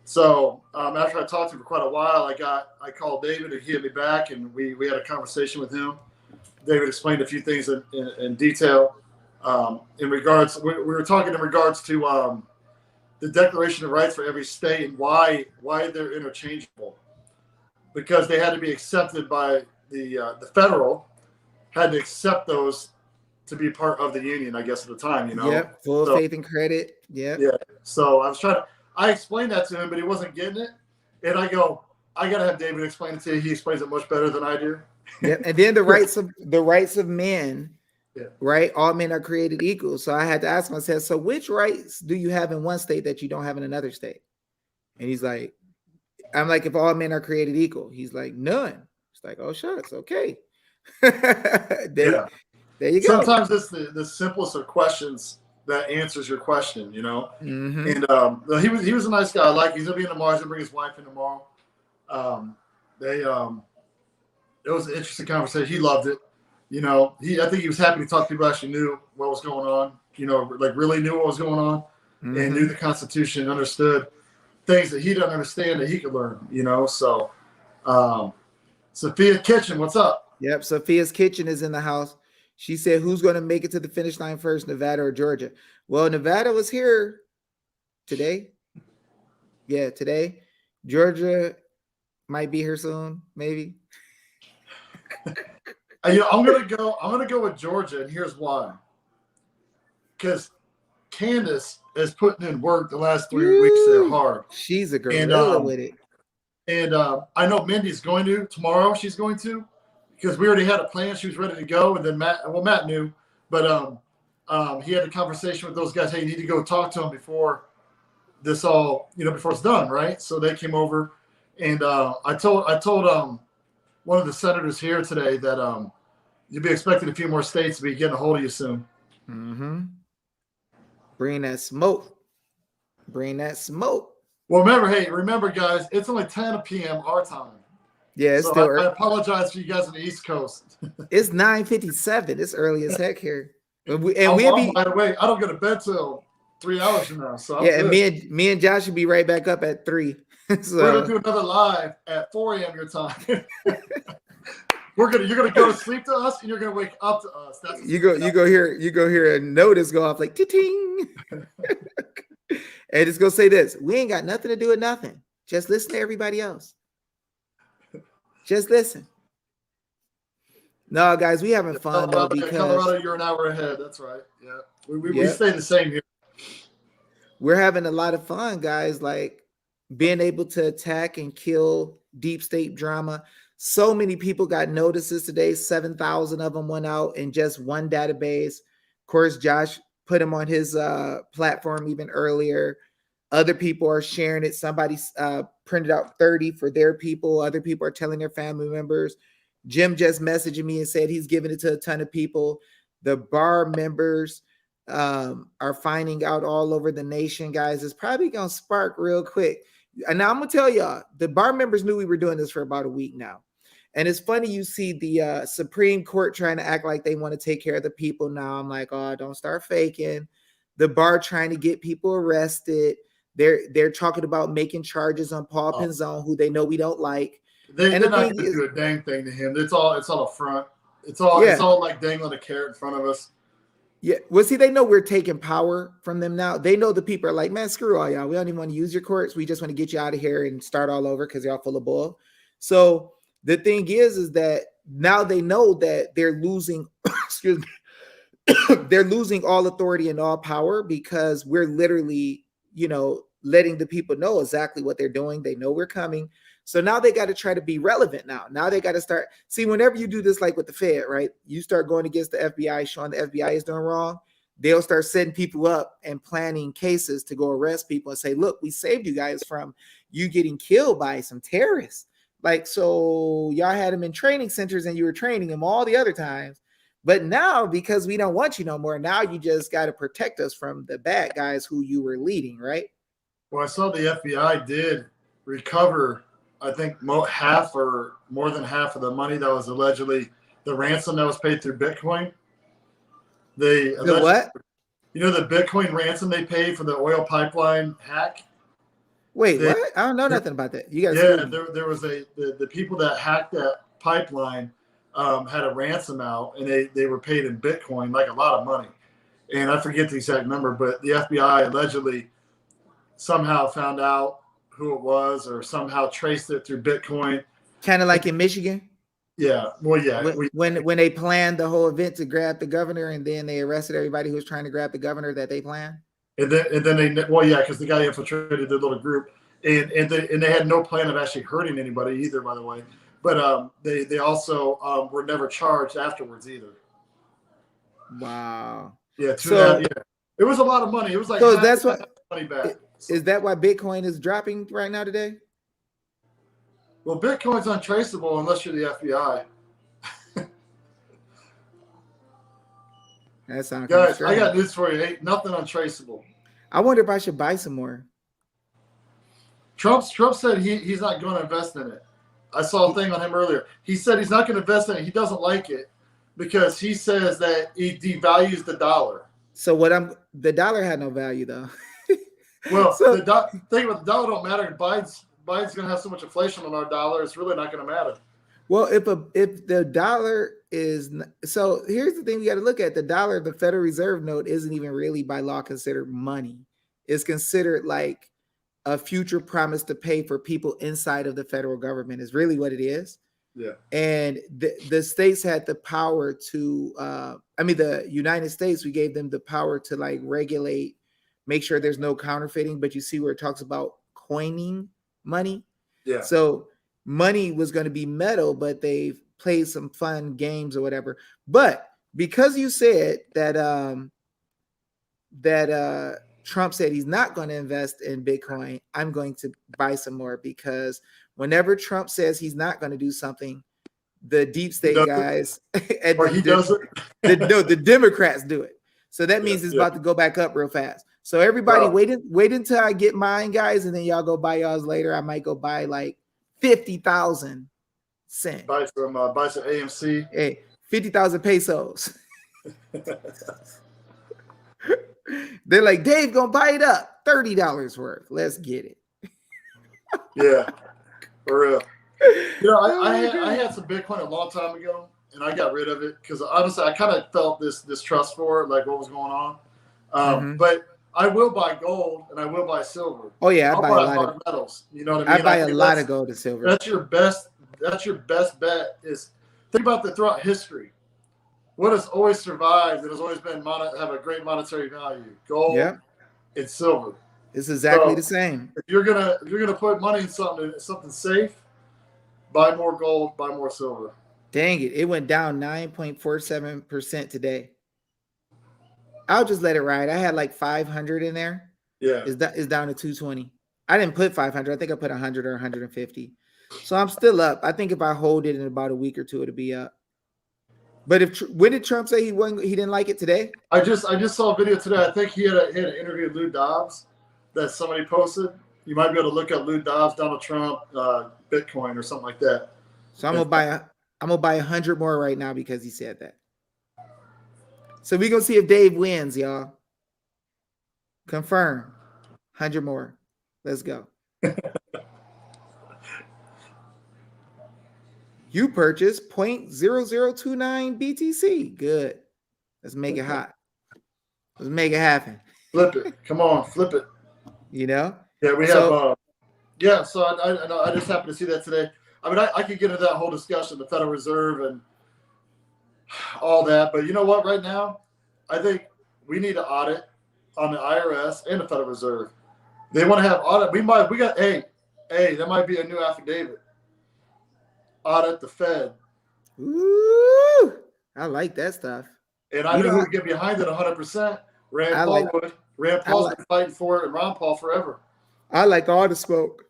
So after I talked to him for quite a while, I called David and he hit me back, and we had a conversation with him. David explained a few things in detail. In regards, we were talking in regards to the Declaration of Rights for every state and why they're interchangeable, because they had to be accepted by the federal, had to accept those to be part of the union, I guess, at the time, you know. Yep, full faith and credit. Yep. Yeah. So I explained that to him, but he wasn't getting it. And I go, I gotta have David explain it to you. He explains it much better than I do. Yep. And then the rights of men, Yeah. right? All men are created equal. So I had to ask myself, so which rights do you have in one state that you don't have in another state? And he's like, I'm like, if all men are created equal, he's like, none. It's like, oh shucks, okay. There you go. Sometimes it's the simplest of questions that answers your question, you know. Mm-hmm. And he was a nice guy. He's gonna be in tomorrow. He's gonna bring his wife in tomorrow. It was an interesting conversation. He loved it. You know, I think he was happy to talk to people who actually knew what was going on. You know, really knew what was going on, Mm-hmm. and knew the Constitution, and understood things that he didn't understand that he could learn. You know, so Sophia Kitchen, what's up? Yep, Sophia's Kitchen is in the house. She said, who's going to make it to the finish line first, Nevada or Georgia? Well, Nevada was here today. Yeah, today. Georgia might be here soon, maybe. You know, I'm gonna go with Georgia, and here's why. Because Candace is putting in work the last 3 weeks there hard. She's a gorilla with it. And I know Mindy's going to tomorrow. She's going to, because we already had a plan. She was ready to go, and then Matt knew, but he had a conversation with those guys. Hey, you need to go talk to them before this all, before it's done, right? So they came over, and I told one of the senators here today that you'll be expecting a few more states to be getting a hold of you soon. Mm-hmm. Bring that smoke. Bring that smoke. Well, remember, guys, it's only 10 p.m. our time. Yeah, it's so still I apologize for you guys on the East Coast. It's 9:57. It's early as heck here. By the way, I don't go to bed till 3 hours from now. So yeah, and me and Josh will be right back up at 3. So we're gonna do another live at 4 a.m. your time. You're gonna go to sleep to us, and you're gonna wake up to us. That's you go hear a notice go off like ting. And it's gonna say this: we ain't got nothing to do with nothing. Just listen to everybody else. Just listen. No, guys, we having fun though, because Colorado, you're an hour ahead. That's right. Yeah, we stay the same here. We're having a lot of fun, guys. Like being able to attack and kill deep state drama. So many people got notices today. 7,000 of them went out in just one database. Of course, Josh put them on his platform even earlier. Other people are sharing it. Somebody printed out 30 for their people. Other people are telling their family members. Jim just messaged me and said he's giving it to a ton of people. The bar members are finding out all over the nation, guys. It's probably going to spark real quick. And now I'm going to tell y'all, the bar members knew we were doing this for about a week now. And it's funny, you see the Supreme Court trying to act like they want to take care of the people now. I'm like, oh, don't start faking. The bar trying to get people arrested. They're talking about making charges on Paul Penzone, who they know we don't like. They're not going to do a dang thing to him. It's all a front. It's all like dangling a carrot in front of us. Yeah. Well, see, they know we're taking power from them now. They know the people are like, man, screw all y'all. We don't even want to use your courts. We just want to get you out of here and start all over because y'all full of bull. So the thing is that now they know that they're losing, excuse me, they're losing all authority and all power because we're literally, letting the people know exactly what they're doing. They know we're coming. So now they got to try to be relevant now. Now they got to start. See, whenever you do this, like with the Fed, right? You start going against the FBI, showing the FBI is doing wrong. They'll start setting people up and planning cases to go arrest people and say, look, we saved you guys from you getting killed by some terrorists. Like, so y'all had them in training centers and you were training them all the other times. But now, because we don't want you no more, now you just got to protect us from the bad guys who you were leading, right? Well, I saw the FBI did recover, I think, half or more than half of the money that was allegedly the ransom that was paid through Bitcoin. The what? The Bitcoin ransom they paid for the oil pipeline hack? Wait, They, what? I don't know nothing about that. You got to yeah, school me. there was the people that hacked that pipeline had a ransom out, and they were paid in Bitcoin, like a lot of money. And I forget the exact number, but the FBI allegedly somehow found out who it was, or somehow traced it through Bitcoin. Kind of like in Michigan. Yeah, well, yeah, When they planned the whole event to grab the governor, and then they arrested everybody who was trying to grab the governor that they planned. and then they, well, yeah, because the guy infiltrated the little group, and they had no plan of actually hurting anybody either, by the way. But they also were never charged afterwards either. Wow. Yeah, So yeah, it was a lot of money. It was like so that's what money back. is that why Bitcoin is dropping right now today? Well, Bitcoin's untraceable unless you're the FBI. That sounds Guys, I got news for you. Ain't nothing untraceable. I wonder if I should buy some more. Trump said he's not going to invest in it. I saw a thing on him earlier. He said he's not going to invest in it. He doesn't like it because he says that it devalues the dollar. So the dollar had no value though. Well, the thing about the dollar don't matter. Biden's going to have so much inflation on our dollar. It's really not going to matter. Well, if the dollar is so, here's the thing we got to look at: the dollar, the Federal Reserve note, isn't even really by law considered money. It's considered like a future promise to pay for people inside of the federal government. Is really what it is. Yeah. And the states had the power to. The United States, we gave them the power to like regulate, make sure there's no counterfeiting. But you see where it talks about coining money. Yeah. So money was going to be metal, but they played some fun games or whatever. But because you said that Trump said he's not going to invest in Bitcoin, I'm going to buy some more, because whenever Trump says he's not going to do something, the deep state guys and the Democrats do it. So that means it's about to go back up real fast. So everybody wait until I get mine, guys, and then y'all go buy y'all's later. I might go buy like 50,000 cents. Buy some AMC. Hey, 50,000 pesos. They're like, Dave gonna buy it up, $30 worth. Let's get it. Yeah, for real. You know, I had some Bitcoin a long time ago, and I got rid of it because honestly, I kind of felt this distrust for it, like what was going on. But I will buy gold and I will buy silver. Oh yeah, I buy a lot of metals. You know what I mean? I buy a lot of gold and silver. That's your best bet. Is think about throughout history. What has always survived and has always been have a great monetary value? Gold and silver. It's exactly the same. If you're gonna put money in something safe, buy more gold, buy more silver. Dang it! It went down 9.47% today. I'll just let it ride. I had like 500 in there. Yeah, it's down to 220. I didn't put 500. I think I put 100 or 150. So I'm still up. I think if I hold it in about a week or two, it'll be up. But when did Trump say he didn't like it today? I just saw a video today. I think he had an interview with Lou Dobbs that somebody posted. You might be able to look up Lou Dobbs, Donald Trump, Bitcoin, or something like that. So I'm gonna buy 100 more right now because he said that. So we're gonna see if Dave wins, y'all. Confirm. 100 more. Let's go. You purchased 0.0029 BTC. Good. Let's make it hot. Let's make it happen. Flip it. Come on, flip it. You know? Yeah, we have. So I just happened to see that today. I mean, I could get into that whole discussion, the Federal Reserve and all that, but you know what? Right now, I think we need to audit on the IRS and the Federal Reserve. They want to have audit. That might be a new affidavit. Audit the Fed. Ooh, I like that stuff. And I know who would get behind it 100%. Rand Paul would. Rand Paul's been fighting for it, and Ron Paul forever. I like all the smoke.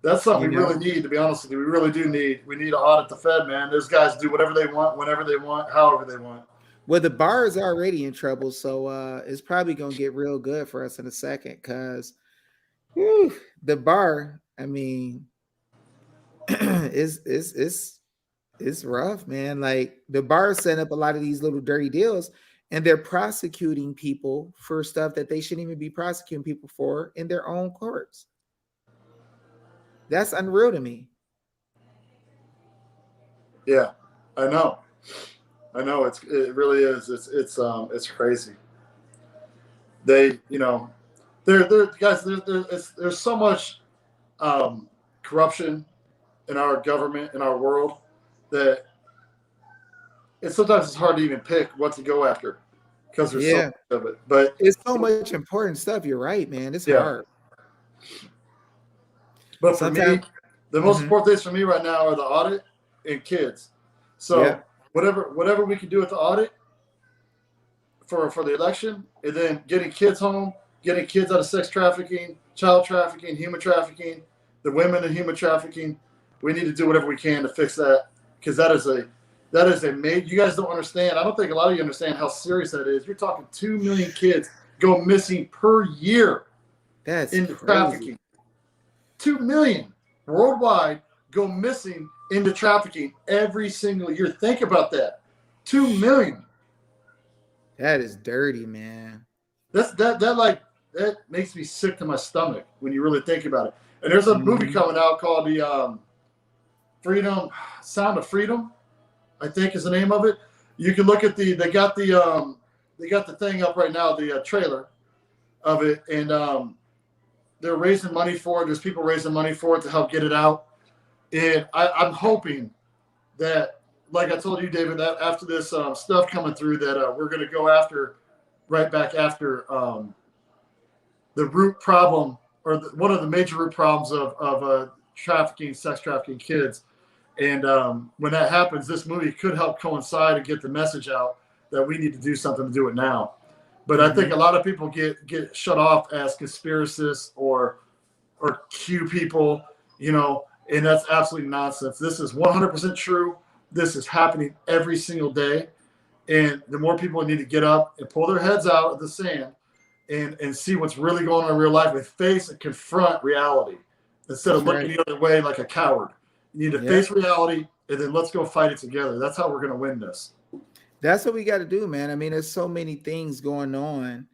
That's something we really need, to be honest with you. We really do need. We need to audit the Fed, man. Those guys do whatever they want, whenever they want, however they want. Well, the bar is already in trouble, so it's probably gonna get real good for us in a second. Because the bar, I mean, it's rough, man. Like the bar set up a lot of these little dirty deals, and they're prosecuting people for stuff that they shouldn't even be prosecuting people for in their own courts. That's unreal to me. Yeah, I know. It really is. It's crazy. They, there guys. There's so much corruption in our government, in our world, that it's hard to even pick what to go after because there's so much of it. But it's so much important stuff. You're right, man. It's hard. But for me, the most important things for me right now are the audit and kids. So whatever we can do with the audit for the election, and then getting kids home, getting kids out of sex trafficking, child trafficking, human trafficking, the women in human trafficking, we need to do whatever we can to fix that, because that is a major. You guys don't understand. I don't think a lot of you understand how serious that is. You're talking 2 million kids go missing per year. That's in crazy. Trafficking. 2 million worldwide go missing into trafficking every single year. Think about that. 2 million. That is dirty, man. That makes me sick to my stomach when you really think about it. And there's a movie coming out called the Sound of Freedom, I think is the name of it. You can look at they got the thing up right now, the trailer of it, and they're raising money for it. There's people raising money for it to help get it out. And I'm hoping that, like I told you, David, that after this stuff coming through, that we're going to go right back after the root problem, or one of the major root problems of sex trafficking kids. And when that happens, this movie could help coincide and get the message out that we need to do something to do it now. But I think a lot of people get shut off as conspiracists or Q people, and that's absolutely nonsense. This is 100% true. This is happening every single day. And the more people need to get up and pull their heads out of the sand and see what's really going on in real life, and face and confront reality instead of looking the other way like a coward. You need to face reality, and then let's go fight it together. That's how we're going to win this. That's what we got to do, man. I mean, there's so many things going on,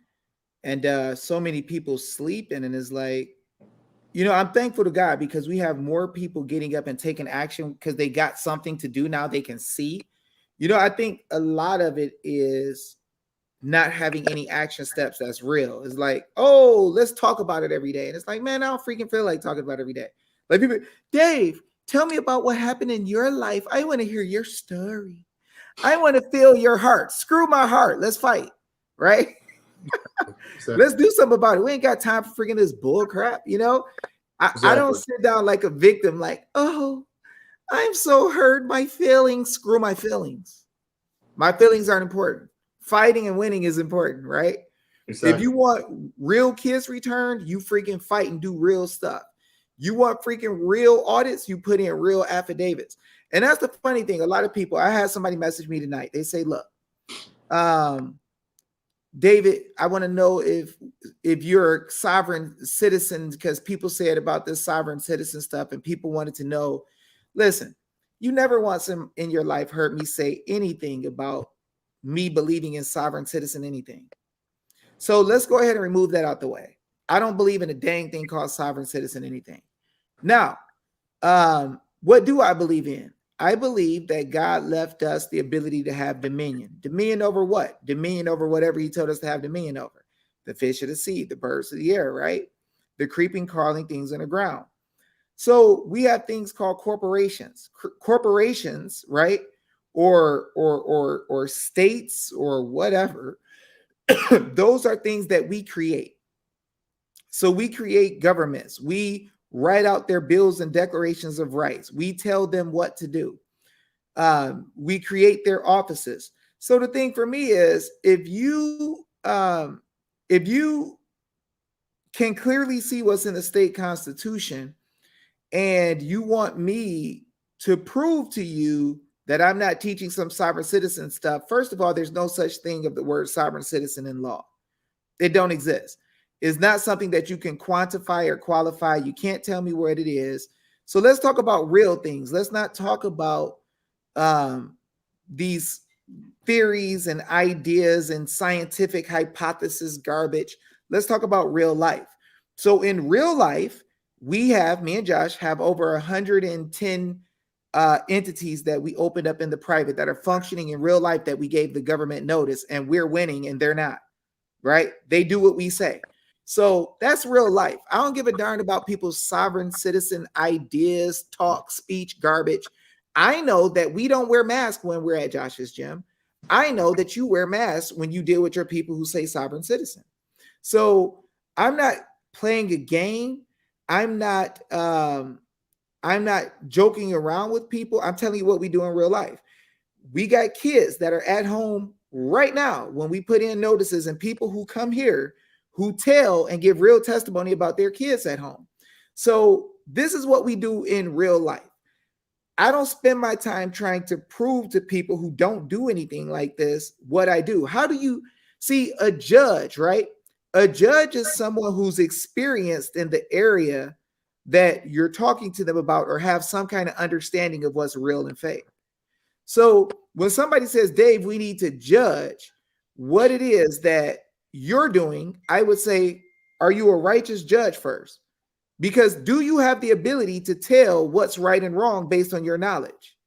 and so many people sleeping, and it's like, I'm thankful to God because we have more people getting up and taking action because they got something to do now. They can see. I think a lot of it is not having any action steps that's real. It's like, oh, let's talk about it every day. And it's like, man, I don't freaking feel like talking about it every day. Like people, Dave, tell me about what happened in your life. I want to hear your story. I want to feel your heart. Screw my heart. Let's fight. Right? Exactly. Let's do something about it. We ain't got time for freaking this bull crap. I don't sit down like a victim, like, oh, I'm so hurt. My feelings. Screw my feelings. My feelings aren't important. Fighting and winning is important, right? Exactly. If you want real kids returned, you freaking fight and do real stuff. You want freaking real audits, you put in real affidavits. And that's the funny thing. A lot of people, I had somebody message me tonight. They say, look, David, I want to know if you're a sovereign citizen, because people said about this sovereign citizen stuff, and people wanted to know, listen, you never once in your life heard me say anything about me believing in sovereign citizen anything. So let's go ahead and remove that out the way. I don't believe in a dang thing called sovereign citizen anything. Now, what do I believe in? I believe that God left us the ability to have dominion. Dominion over what? Dominion over whatever he told us to have dominion over. The fish of the sea, the birds of the air, right? The creeping, crawling things on the ground. So we have things called corporations. Corporations, right? Or states or whatever. Those are things that we create. So we create governments. We write out their bills and declarations of rights. We tell them what to do. We create their offices. So the thing for me is, if you can clearly see what's in the state constitution, and you want me to prove to you that I'm not teaching some sovereign citizen stuff, first of all, there's no such thing of the word sovereign citizen in law. It don't exist. It's not something that you can quantify or qualify. You can't tell me what it is. So let's talk about real things. Let's not talk about these theories and ideas and scientific hypothesis garbage. Let's talk about real life. So in real life, me and Josh have over 110 entities that we opened up in the private that are functioning in real life that we gave the government notice, and we're winning and they're not, right? They do what we say. So that's real life. I don't give a darn about people's sovereign citizen ideas, talk, speech, garbage. I know that we don't wear masks when we're at Josh's gym. I know that you wear masks when you deal with your people who say sovereign citizen. So I'm not playing a game. I'm not joking around with people. I'm telling you what we do in real life. We got kids that are at home right now when we put in notices, and people who come here who tell and give real testimony about their kids at home. So this is what we do in real life. I don't spend my time trying to prove to people who don't do anything like this what I do. How do you see a judge, right? A judge is someone who's experienced in the area that you're talking to them about, or have some kind of understanding of what's real and fake. So when somebody says, Dave, we need to judge what it is that you're doing, I would say, are you a righteous judge first? Because do you have the ability to tell what's right and wrong based on your knowledge?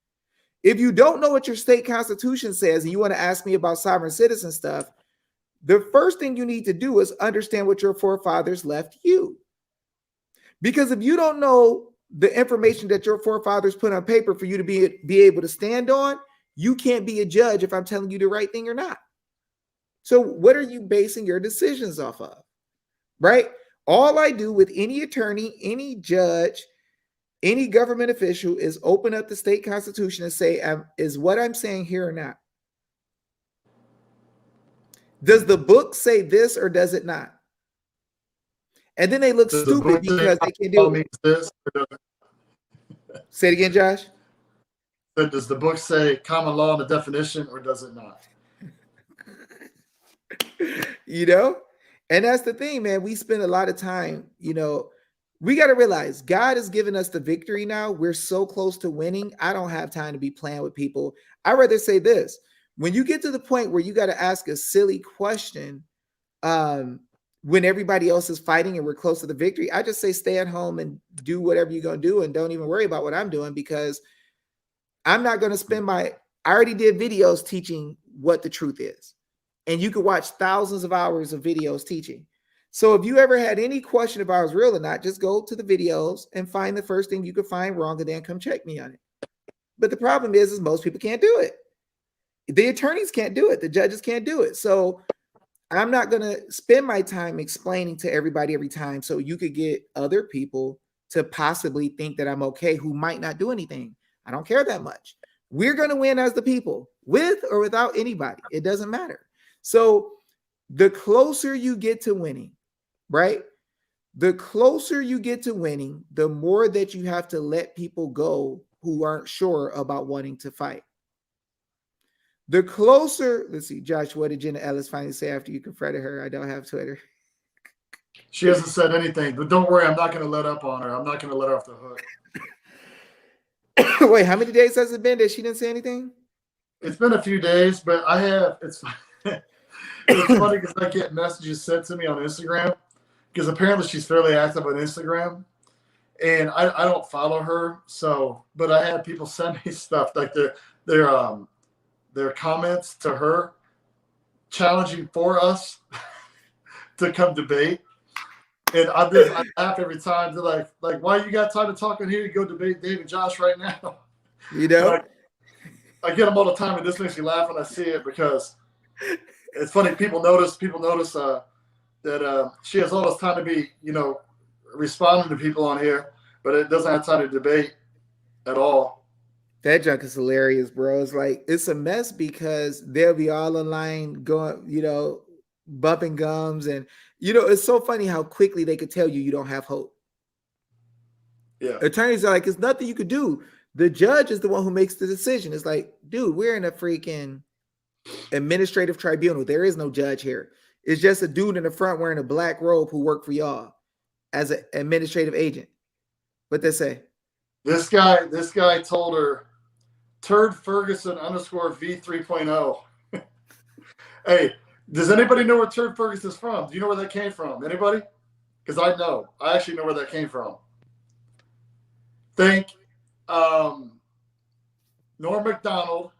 If you don't know what your state constitution says and you want to ask me about sovereign citizen stuff, the first thing you need to do is understand what your forefathers left you. Because if you don't know the information that your forefathers put on paper for you to be able to stand on, you can't be a judge if I'm telling you the right thing or not. So what are you basing your decisions off of, right? All I do with any attorney, any judge, any government official is open up the state constitution and say, is what I'm saying here or not? Does the book say this or does it not? And then they look stupid because they can't do it. Say it again, Josh. Does the book say common law in the definition, or does it not? You know? And that's the thing, man. We spend a lot of time, we got to realize God has given us the victory now. We're so close to winning. I don't have time to be playing with people. I'd rather say this. When you get to the point where you got to ask a silly question, when everybody else is fighting and we're close to the victory, I just say stay at home and do whatever you're going to do and don't even worry about what I'm doing, because I'm not going to spend I already did videos teaching what the truth is. And you could watch thousands of hours of videos teaching. So if you ever had any question if I was real or not, just go to the videos and find the first thing you could find wrong and then come check me on it. But the problem is most people can't do it. The attorneys can't do it. The judges can't do it. So I'm not going to spend my time explaining to everybody every time so you could get other people to possibly think that I'm okay who might not do anything. I don't care that much. We're going to win as the people, with or without anybody. It doesn't matter. So the closer you get to winning, right? The closer you get to winning, the more that you have to let people go who aren't sure about wanting to fight. The closer, let's see, Josh, what did Jenna Ellis finally say after you confronted her? I don't have Twitter. She hasn't said anything, but don't worry, I'm not going to let up on her. I'm not going to let her off the hook. Wait, how many days has it been that she didn't say anything? It's been a few days, but it's funny because I get messages sent to me on Instagram, because apparently she's fairly active on Instagram, and I don't follow her. So, but I had people send me stuff like their comments to her challenging for us to come debate. And I laugh every time. They're like, why you got time to talk in here? You go debate Dave and Josh right now. I get them all the time, and this makes me laugh when I see it, because it's funny. People notice that she has all this time to be, responding to people on here, but it doesn't have time to debate at all. That junk is hilarious, bro. It's like, it's a mess because they'll be all in line going, bumping gums. And, it's so funny how quickly they could tell you don't have hope. Yeah. Attorneys are like, it's nothing you could do. The judge is the one who makes the decision. It's like, dude, we're in a freaking administrative tribunal. There is no judge here. It's just a dude in the front wearing a black robe who worked for y'all as an administrative agent. What they say? This guy told her Turd Ferguson _ V 3.0. Hey, does anybody know where Turd Ferguson's from? Do you know where that came from? Anybody? Because I know. I actually know where that came from. Think Norm Macdonald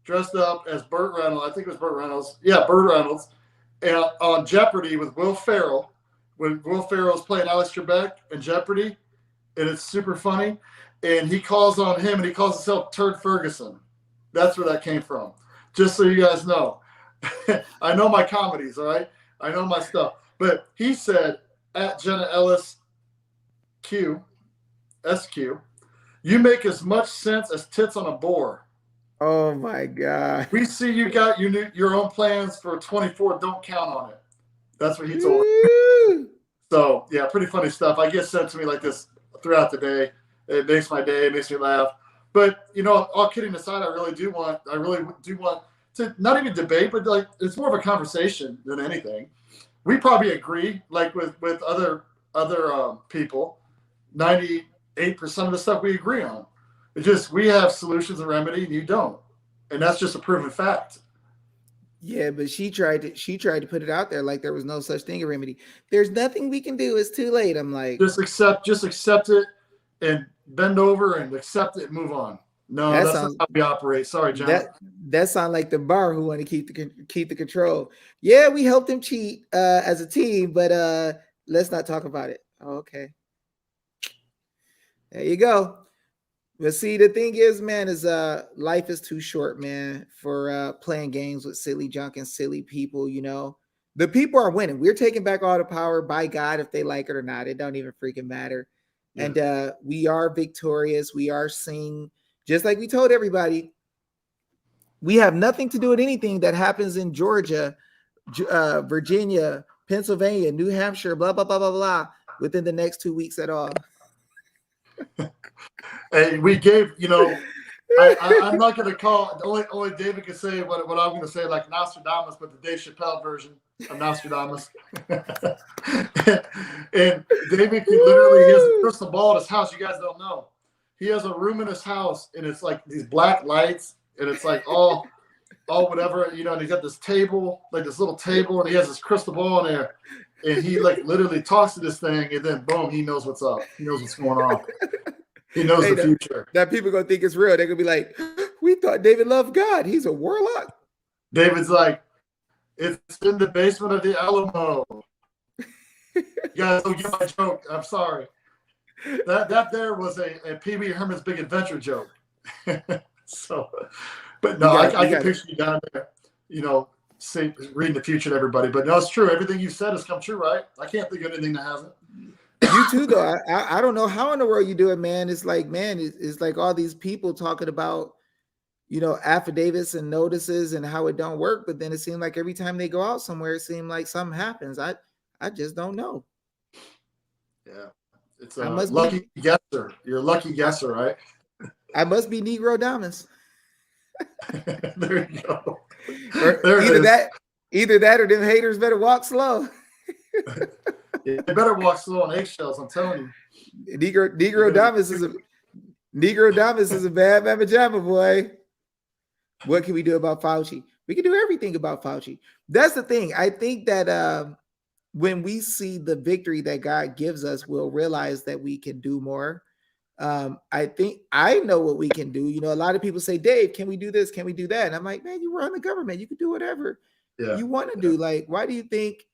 dressed up as Burt Reynolds. I think it was Burt Reynolds. Yeah, Burt Reynolds. And on Jeopardy with Will Ferrell, when Will Ferrell's playing Alex Trebek in Jeopardy, and it's super funny. And he calls on him, and he calls himself Turd Ferguson. That's where that came from. Just so you guys know. I know my comedies, all right? I know my stuff. But he said, at Jenna Ellis SQ, you make as much sense as tits on a boar. Oh, my God. We see you got your own plans for 24. Don't count on it. That's what he told me. So, yeah, pretty funny stuff. I get sent to me like this throughout the day. It makes my day. It makes me laugh. But, you know, all kidding aside, I really do want to not even debate, but like it's more of a conversation than anything. We probably agree, like with other people, 98% of the stuff we agree on. It's just we have solutions and remedy, and you don't, and that's just a proven fact. Yeah, but she tried to put it out there like there was no such thing as remedy. There's nothing we can do. It's too late. I'm like, just accept it and bend over and accept it and move on. No, that's not how we operate. Sorry, John. That sounds like the bar who want to keep the control. Yeah, we helped them cheat as a team, but let's not talk about it. Oh, okay. There you go. But see, the thing is, man, is life is too short, man, for playing games with silly junk and silly people. You know, the people are winning. We're taking back all the power by God, if they like it or not. It don't even freaking matter. Yeah. And we are victorious. We are seeing, just like we told everybody, we have nothing to do with anything that happens in Georgia, Virginia, Pennsylvania, New Hampshire, blah, blah, blah, blah, blah, within the next 2 weeks at all. Hey, we gave, you know, I'm not going to call, only David can say what I'm going to say, like Nostradamus, but the Dave Chappelle version of Nostradamus. And David can literally, he has a crystal ball at his house. You guys don't know. He has a room in his house, and it's like these black lights, and it's like all whatever, you know, and he's got this table, like this little table, and he has this crystal ball in there, and he like literally talks to this thing, and then boom, he knows what's up. He knows what's going on. He knows the future. That people gonna think it's real. They're gonna be like, we thought David loved God. He's a warlock. David's like, it's in the basement of the Alamo. You guys don't get my joke. I'm sorry. That there was a Pee-wee Herman's Big Adventure joke. So, but no, I can picture you down there, you know, reading the future to everybody. But no, it's true. Everything you said has come true, right? I can't think of anything that hasn't. You too, though. I don't know how in the world you do it, man. It's like, man, it's like all these people talking about, you know, affidavits and notices and how it don't work. But then it seems like every time they go out somewhere, it seems like something happens. I just don't know. Yeah. It's a lucky guesser. You're a lucky guesser, right? I must be Negro Damas. There you go. Either that or them haters better walk slow. Yeah, they better walk slow on eggshells, I'm telling you. Negro Damas is a bad mamma jamma, boy. What can we do about Fauci? We can do everything about Fauci. That's the thing. I think that when we see the victory that God gives us, we'll realize that we can do more. I think I know what we can do. You know, a lot of people say, Dave, can we do this? Can we do that? And I'm like, man, you run the government. You can do whatever you want to do. Like, why do you think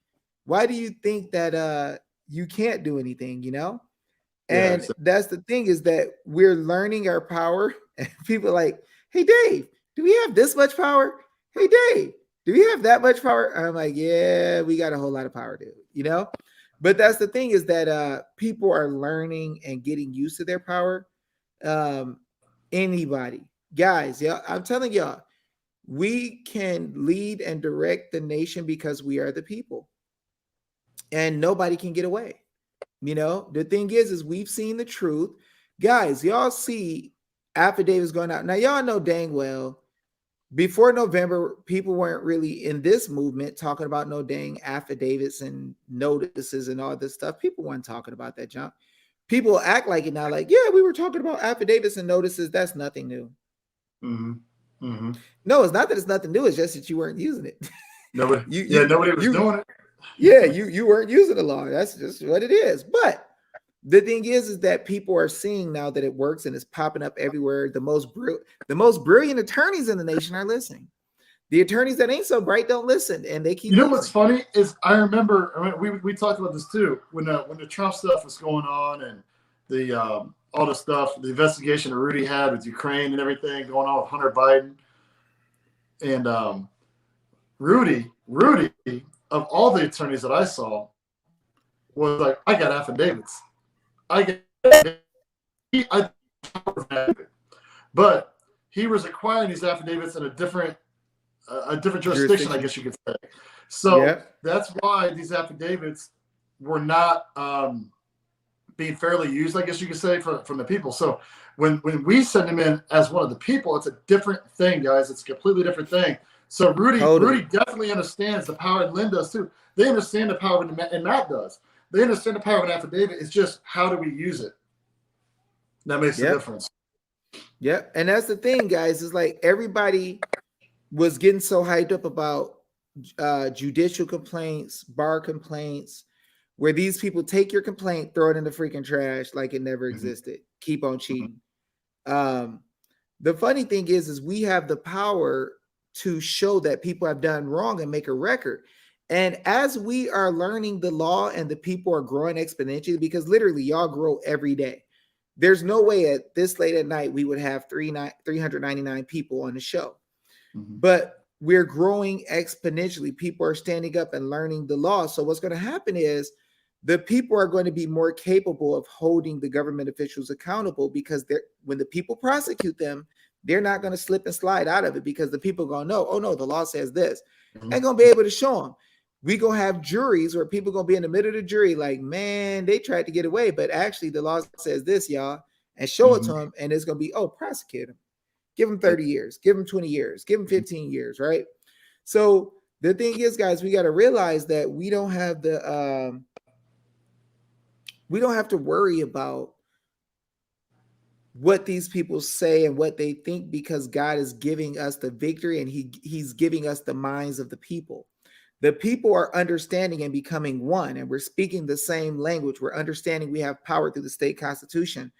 that you can't do anything, you know? And that's the thing, is that we're learning our power. And people are like, hey, Dave, do we have this much power? Hey, Dave, do we have that much power? And I'm like, yeah, we got a whole lot of power, dude, you know? But that's the thing, is that people are learning and getting used to their power. Anybody, guys, I'm telling y'all, we can lead and direct the nation because we are the people. And nobody can get away. You know, the thing is we've seen the truth. Guys, y'all see affidavits going out. Now, y'all know dang well, before November, people weren't really in this movement talking about no dang affidavits and notices and all this stuff. People weren't talking about that junk. People act like it now, like, yeah, we were talking about affidavits and notices. That's nothing new. Mm-hmm. Mm-hmm. No, it's not that it's nothing new. It's just that you weren't using it. Nobody, nobody was doing it. Yeah, you weren't using the law. That's just what it is. But the thing is that people are seeing now that it works and it's popping up everywhere. The most brilliant attorneys in the nation are listening. The attorneys that ain't so bright don't listen, and they keep. You know what's funny is I remember, I mean, we talked about this too when the Trump stuff was going on and the all the stuff, the investigation that Rudy had with Ukraine and everything going on with Hunter Biden, and Rudy of all the attorneys that I saw was like, I got affidavits, but he was acquiring these affidavits in a different jurisdiction, I guess you could say. So that's why these affidavits were not being fairly used, I guess you could say, from the people. So when we send them in as one of the people, it's a different thing, guys. It's a completely different thing. So Rudy definitely understands the power, and Lynn does too. They understand the power, and Matt does. They understand the power of an affidavit. It's just how do we use it? That makes the difference. Yeah, and that's the thing, guys. Is like everybody was getting so hyped up about judicial complaints, bar complaints, where these people take your complaint, throw it in the freaking trash like it never existed. Keep on cheating. The funny thing is we have the power to show that people have done wrong and make a record. And as we are learning the law and the people are growing exponentially, because literally y'all grow every day. There's no way at this late at night we would have 399 people on the show. But we're growing exponentially. People are standing up and learning the law. So what's going to happen is the people are going to be more capable of holding the government officials accountable, because when the people prosecute them, they're not going to slip and slide out of it, because the people are going to know, oh no, the law says this. They're going to be able to show them. We going to have juries where people going to be in the middle of the jury like, man, they tried to get away, but actually the law says this, y'all, and show it to them. And it's going to be, oh, prosecute them. Give them 30 years, give them 20 years, give them 15 years, right? So the thing is, guys, we got to realize that we don't have to worry about what these people say and what they think, because God is giving us the victory, and he's giving us the minds of the people. The people are understanding and becoming one, and we're speaking the same language. We're understanding we have power through the state constitution.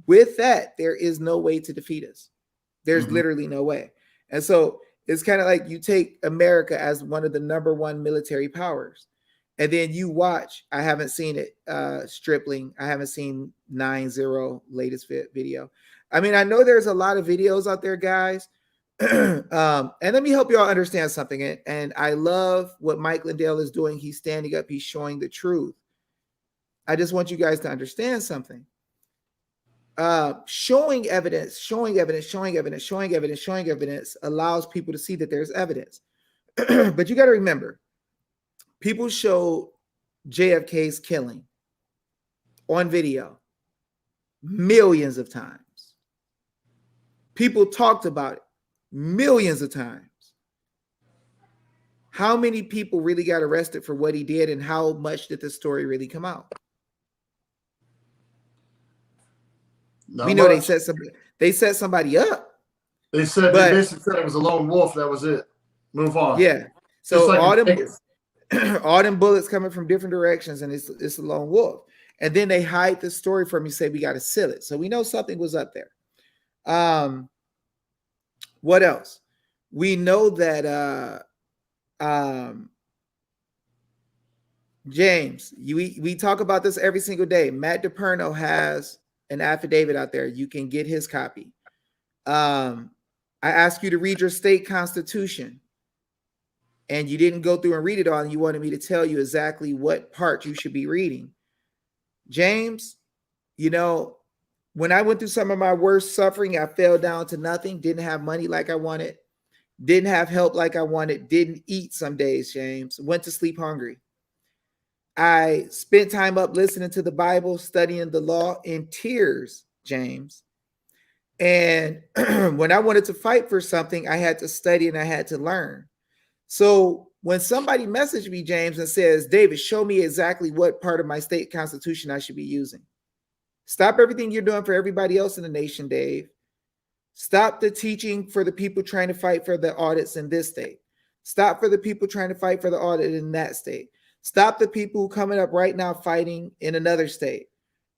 With that, there is no way to defeat us. There's literally no way. And so it's kind of like you take America as one of the #1 military powers, and then you watch, I haven't seen it, Stripling. I haven't seen 9-0 latest video. I mean, I know there's a lot of videos out there, guys. And let me help y'all understand something. And I love what Mike Lindell is doing. He's standing up. He's showing the truth. I just want you guys to understand something. Showing evidence allows people to see that there's evidence. But you got to remember, people showed JFK's killing on video millions of times. People talked about it millions of times. How many people really got arrested for what he did, and how much did the story really come out? We know they set somebody up. They basically said it was a lone wolf. That was it. Move on. Yeah. So like all them bullets coming from different directions, and it's a lone wolf. And then they hide the story from you, say we got to seal it. So we know something was up there. What else? We know that James, we talk about this every single day. Matt DePerno has an affidavit out there. You can get his copy. I asked you to read your state constitution, and you didn't go through and read it all, and you wanted me to tell you exactly what part you should be reading. James, you know, when I went through some of my worst suffering, I fell down to nothing, didn't have money like I wanted, didn't have help like I wanted, didn't eat some days, James, went to sleep hungry. I spent time up listening to the Bible, studying the law in tears, James. And when I wanted to fight for something, I had to study and I had to learn. So when somebody messaged me, James, and says, David, show me exactly what part of my state constitution I should be using. Stop everything you're doing for everybody else in the nation, Dave. Stop the teaching for the people trying to fight for the audits in this state. Stop for the people trying to fight for the audit in that state. Stop the people who coming up right now fighting in another state.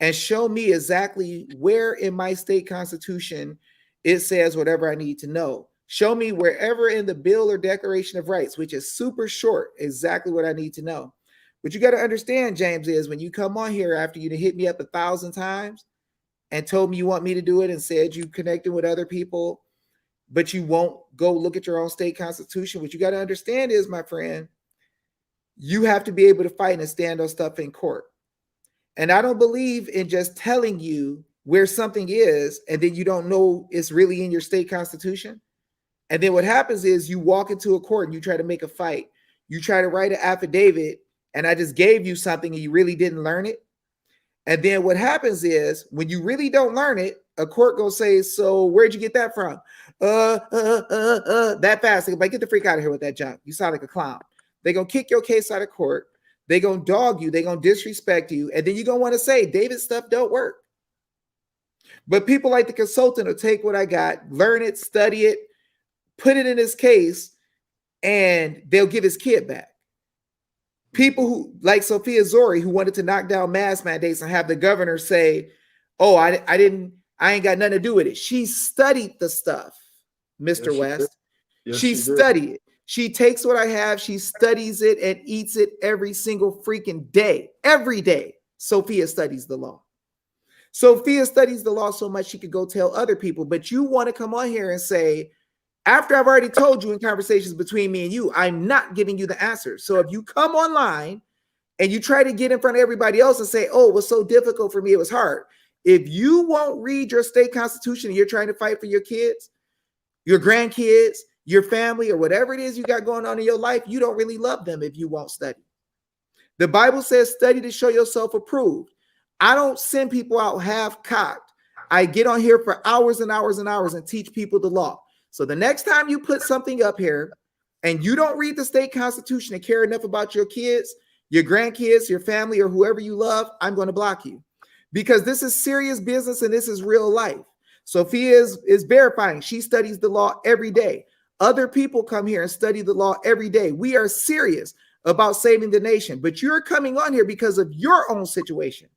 And show me exactly where in my state constitution it says whatever I need to know. Show me wherever in the Bill or Declaration of Rights, which is super short, exactly what I need to know. What you got to understand, James, is when you come on here after you hit me up 1,000 times and told me you want me to do it and said you connected with other people, but you won't go look at your own state constitution. What you got to understand is, my friend, you have to be able to fight and stand on stuff in court. And I don't believe in just telling you where something is and then you don't know it's really in your state constitution. And then what happens is you walk into a court and you try to make a fight. You try to write an affidavit and I just gave you something and you really didn't learn it. And then what happens is when you really don't learn it, a court goes say, so where'd you get that from? That fast. They're like, get the freak out of here with that junk. You sound like a clown. They're going to kick your case out of court. They're going to dog you. They're going to disrespect you. And then you're going to want to say, David's stuff don't work. But people like the consultant will take what I got, learn it, study it, put it in his case, and they'll give his kid back. People who, like Sophia Zori, who wanted to knock down mask mandates and have the governor say, oh, I ain't got nothing to do with it. She studied the stuff, Mr. West. Yes, she studied it. She takes what I have, she studies it and eats it every single freaking day. Every day, Sophia studies the law. Sophia studies the law so much she could go tell other people. But you want to come on here and say, after I've already told you in conversations between me and you, I'm not giving you the answer. So if you come online and you try to get in front of everybody else and say, oh, it was so difficult for me, it was hard. If you won't read your state constitution and you're trying to fight for your kids, your grandkids, your family, or whatever it is you got going on in your life, you don't really love them if you won't study. The Bible says, study to show yourself approved. I don't send people out half-cocked. I get on here for hours and hours and hours and teach people the law. So the next time you put something up here and you don't read the state constitution and care enough about your kids, your grandkids, your family, or whoever you love, I'm going to block you. Because this is serious business and this is real life. Sophia is verifying. She studies the law every day. Other people come here and study the law every day. We are serious about saving the nation, but you're coming on here because of your own situation.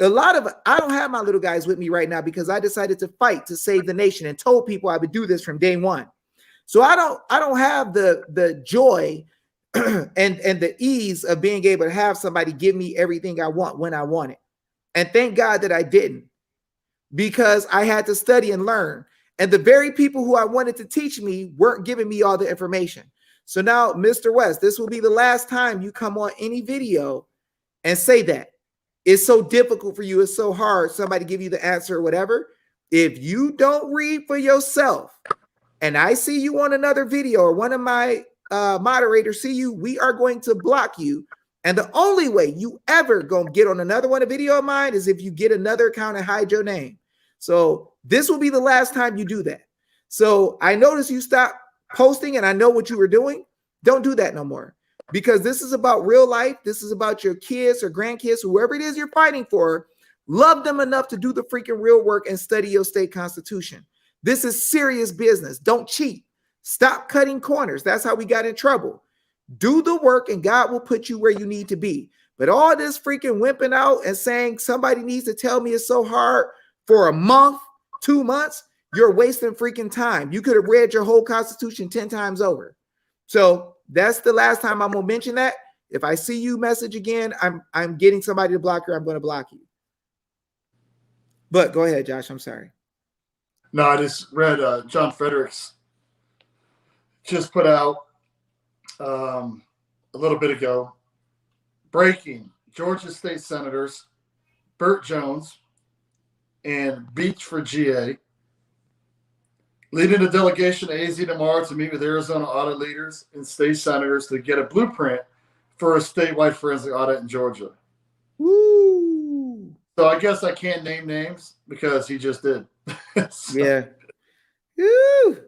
I don't have my little guys with me right now because I decided to fight to save the nation and told people I would do this from day one. So I don't have the joy and the ease of being able to have somebody give me everything I want when I want it. And thank God that I didn't, because I had to study and learn. And the very people who I wanted to teach me weren't giving me all the information. So now, Mr. West, this will be the last time you come on any video and say that. It's so difficult for you. It's so hard. Somebody give you the answer or whatever. If you don't read for yourself and I see you on another video or one of my moderators see you, we are going to block you. And the only way you ever gonna get on another one, a video of mine, is if you get another account and hide your name. So this will be the last time you do that. So I noticed you stopped posting and I know what you were doing. Don't do that no more, because this is about real life. This is about your kids or grandkids, whoever it is you're fighting for. Love them enough to do the freaking real work and study your state constitution. This is serious business. Don't cheat. Stop cutting corners. That's how we got in trouble. Do the work and God will put you where you need to be. But all this freaking wimping out and saying somebody needs to tell me it's so hard for a month, 2 months, you're wasting freaking time. You could have read your whole constitution 10 times over. So that's the last time I'm gonna mention that. If I see you message again, I'm getting somebody to block you. I'm going to block you. But go ahead, Josh. I'm sorry. No, I just read John Fredericks just put out a little bit ago. Breaking: Georgia State Senators Burt Jones and Beach for GA leading a delegation to AZ tomorrow to meet with Arizona audit leaders and state senators to get a blueprint for a statewide forensic audit in Georgia. Woo! So I guess I can't name names because he just did. So, yeah. Woo!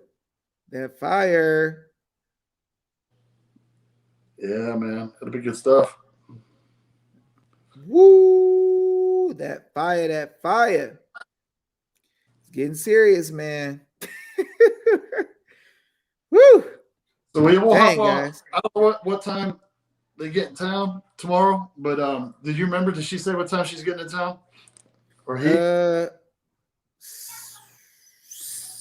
That fire. Yeah, man. That'll be good stuff. Woo! That fire, that fire. It's getting serious, man. Woo! So we will hop Dang, on. guys. I don't know what time they get in town tomorrow, but did you remember? Did she say what time she's getting in town? Or he?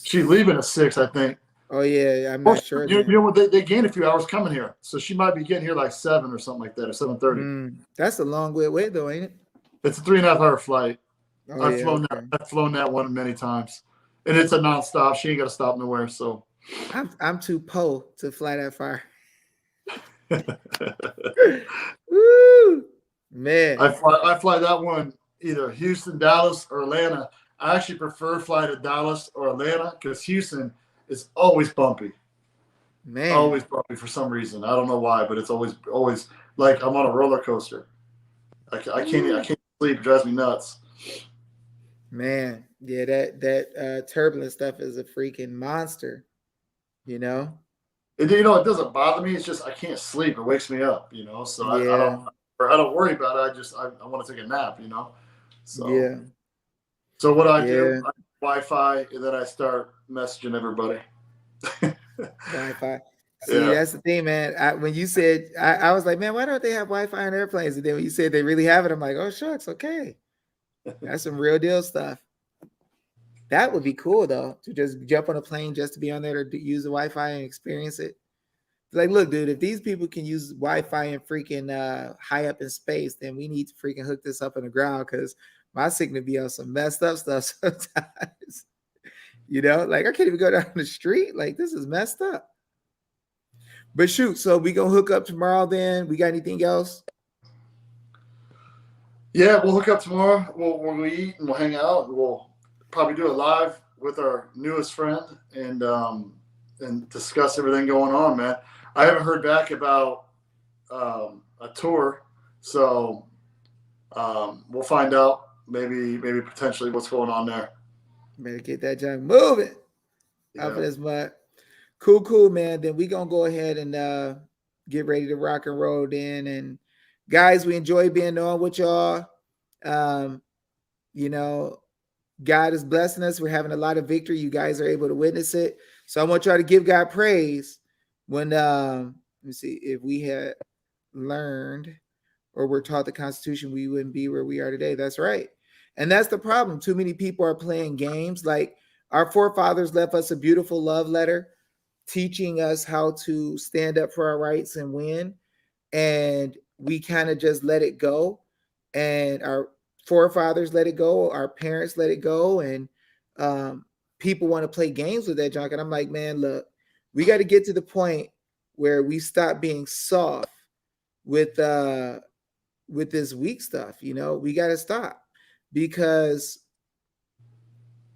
She's leaving at 6, I think. Oh yeah, I'm Oh, not sure. you know what? They gained a few hours coming here, so she might be getting here like 7 or something like that, or 7:30. That's a long way away, though, ain't it? It's a 3.5 hour flight. Oh yeah, okay. I've flown that one many times, and it's a nonstop. She ain't got to stop nowhere. So I'm too to fly that far. Woo, man. I fly that one either Houston, Dallas, or Atlanta. I actually prefer fly to Dallas or Atlanta because Houston is always bumpy. Man, always bumpy for some reason. I don't know why, but it's always like I'm on a roller coaster. I can't sleep. It drives me nuts. Man, yeah, that turbulent stuff is a freaking monster. You know. It doesn't bother me. It's just I can't sleep. It wakes me up. So Yeah. I don't worry about it. I want to take a nap. So yeah. So what I do, I Wi-Fi, and then I start messaging everybody. Wi-Fi. See, that's the thing, man. When you said, I was like, man, why don't they have Wi-Fi on airplanes? And then when you said they really have it, I'm like, oh, shucks, okay. That's some real deal stuff. That would be cool, though, to just jump on a plane just to be on there to use the Wi-Fi and experience it. Like, look, dude, if these people can use Wi-Fi and freaking high up in space, then we need to freaking hook this up in the ground because my signal be on some messed up stuff sometimes. Like I can't even go down the street. Like this is messed up. But shoot, so we gonna hook up tomorrow then? We got anything else? Yeah, we'll hook up tomorrow. We'll eat and we'll hang out. We'll probably do it live with our newest friend and discuss everything going on, man. I haven't heard back about a tour, so we'll find out maybe potentially what's going on there. Better get that junk moving off of this mud. Cool, man. Then we gonna go ahead and get ready to rock and roll then. And guys, we enjoy being on with y'all. God is blessing us. We're having a lot of victory. You guys are able to witness it. So I want y'all to give God praise when let me see, if we had learned or were taught the Constitution, we wouldn't be where we are today. That's right. And that's the problem. Too many people are playing games. Like our forefathers left us a beautiful love letter teaching us how to stand up for our rights and win. And we kind of just let it go. And our forefathers let it go. Our parents let it go. And people want to play games with that junk. And I'm like, man, look, we got to get to the point where we stop being soft with this weak stuff. We got to stop because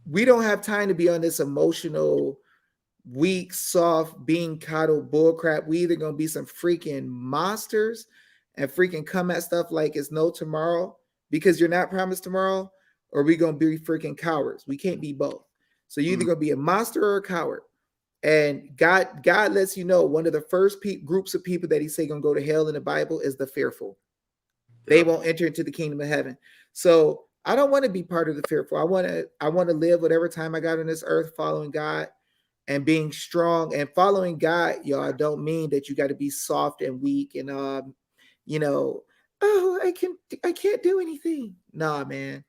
we don't have time to be on this emotional, weak, soft, being coddled bullcrap. We either going to be some freaking monsters and freaking come at stuff like it's no tomorrow because you're not promised tomorrow, or we going to be freaking cowards. We can't be both. So you're either going to be a monster or a coward. And God lets you know one of the first groups of people that he say going to go to hell in the Bible is the fearful. They won't enter into the kingdom of heaven. So I don't want to be part of the fearful. I want to live whatever time I got on this earth following God and being strong. And following God, y'all, don't mean that you got to be soft and weak and I can't do anything. Nah, man.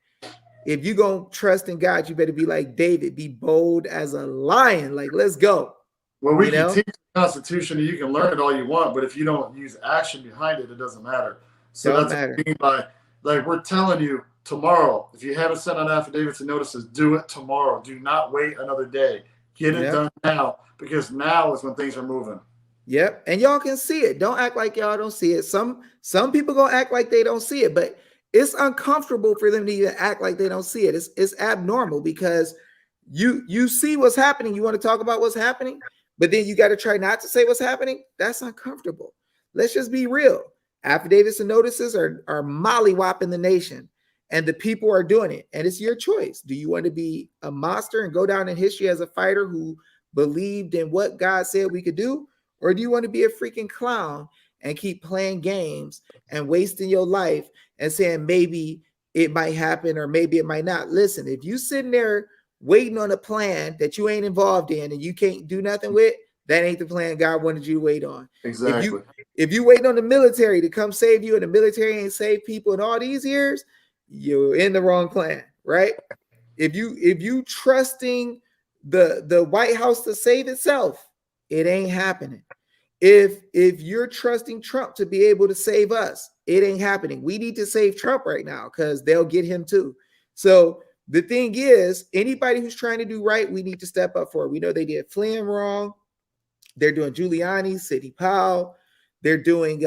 If you're going to trust in God, you better be like David, be bold as a lion. Like, let's go. Well, we can teach the Constitution and you can learn it all you want, but if you don't use action behind it, it doesn't matter. So that's what I mean by, like, we're telling you tomorrow, if you haven't sent out affidavits and notices, do it tomorrow. Do not wait another day. Get it done now, because now is when things are moving. Yep. And y'all can see it. Don't act like y'all don't see it. Some people gonna act like they don't see it, but it's uncomfortable for them to even act like they don't see it. It's abnormal because you see what's happening. You want to talk about what's happening, but then you got to try not to say what's happening. That's uncomfortable. Let's just be real. Affidavits and notices are mollywopping the nation, and the people are doing it. And it's your choice. Do you want to be a monster and go down in history as a fighter who believed in what God said we could do? Or do you want to be a freaking clown and keep playing games and wasting your life and saying maybe it might happen or maybe it might not? Listen, if you sitting there waiting on a plan that you ain't involved in and you can't do nothing with, That ain't the plan God wanted you to wait on. Exactly. If you waiting on the military to come save you, and the military ain't saved people in all these years, you're in the wrong plan, right? If you trusting the White House to save itself, it ain't happening. If you're trusting Trump to be able to save us, it ain't happening. We need to save Trump right now because they'll get him too. So the thing is, anybody who's trying to do right, we need to step up for it. We know they did Flynn wrong. They're doing Giuliani, Sidney Powell. They're doing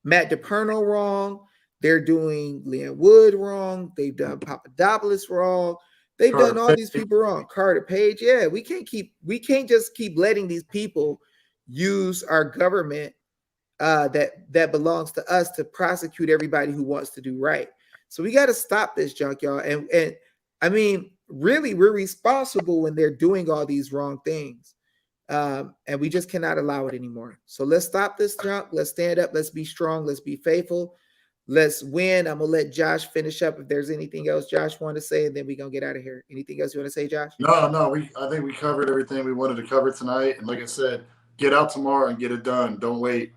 Matt DePerno wrong. They're doing Leon Wood wrong. They've done Papadopoulos wrong. They've done all these people wrong. Carter Page. Yeah, we can't just keep letting these people use our government that belongs to us to prosecute everybody who wants to do right. So we got to stop this junk, y'all. And I mean, really, we're responsible when they're doing all these wrong things. And we just cannot allow it anymore. So let's stop this junk. Let's stand up. Let's be strong. Let's be faithful. Let's win. I'm gonna let Josh finish up if there's anything else Josh wanted to say, and then we're gonna get out of here. Anything else you want to say, Josh? No. I think we covered everything we wanted to cover tonight. And like I said, get out tomorrow and get it done. Don't wait.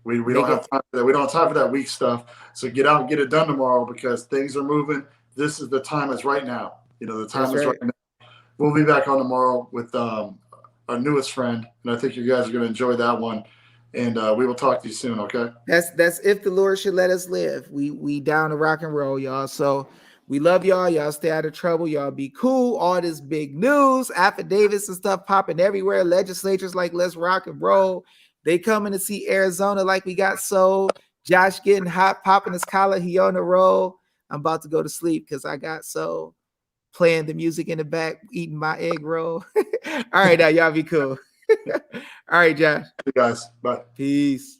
We don't have time for that. We don't have time for that weak stuff. So get out and get it done tomorrow because things are moving. This is the time is right now. The time is right now. We'll be back on tomorrow with our newest friend, and I think you guys are going to enjoy that one. And we will talk to you soon, okay? That's if the Lord should let us live. We down to rock and roll, y'all. So we love y'all. Y'all stay out of trouble. Y'all be cool. All this big news, affidavits and stuff popping everywhere. Legislatures like let's rock and roll. They coming to see Arizona like we got sold. Josh getting hot, popping his collar. He on the roll. I'm about to go to sleep because I got sold. Playing the music in the back, eating my egg roll. All right, now y'all be cool. All right, Josh. Hey guys, bye. Peace.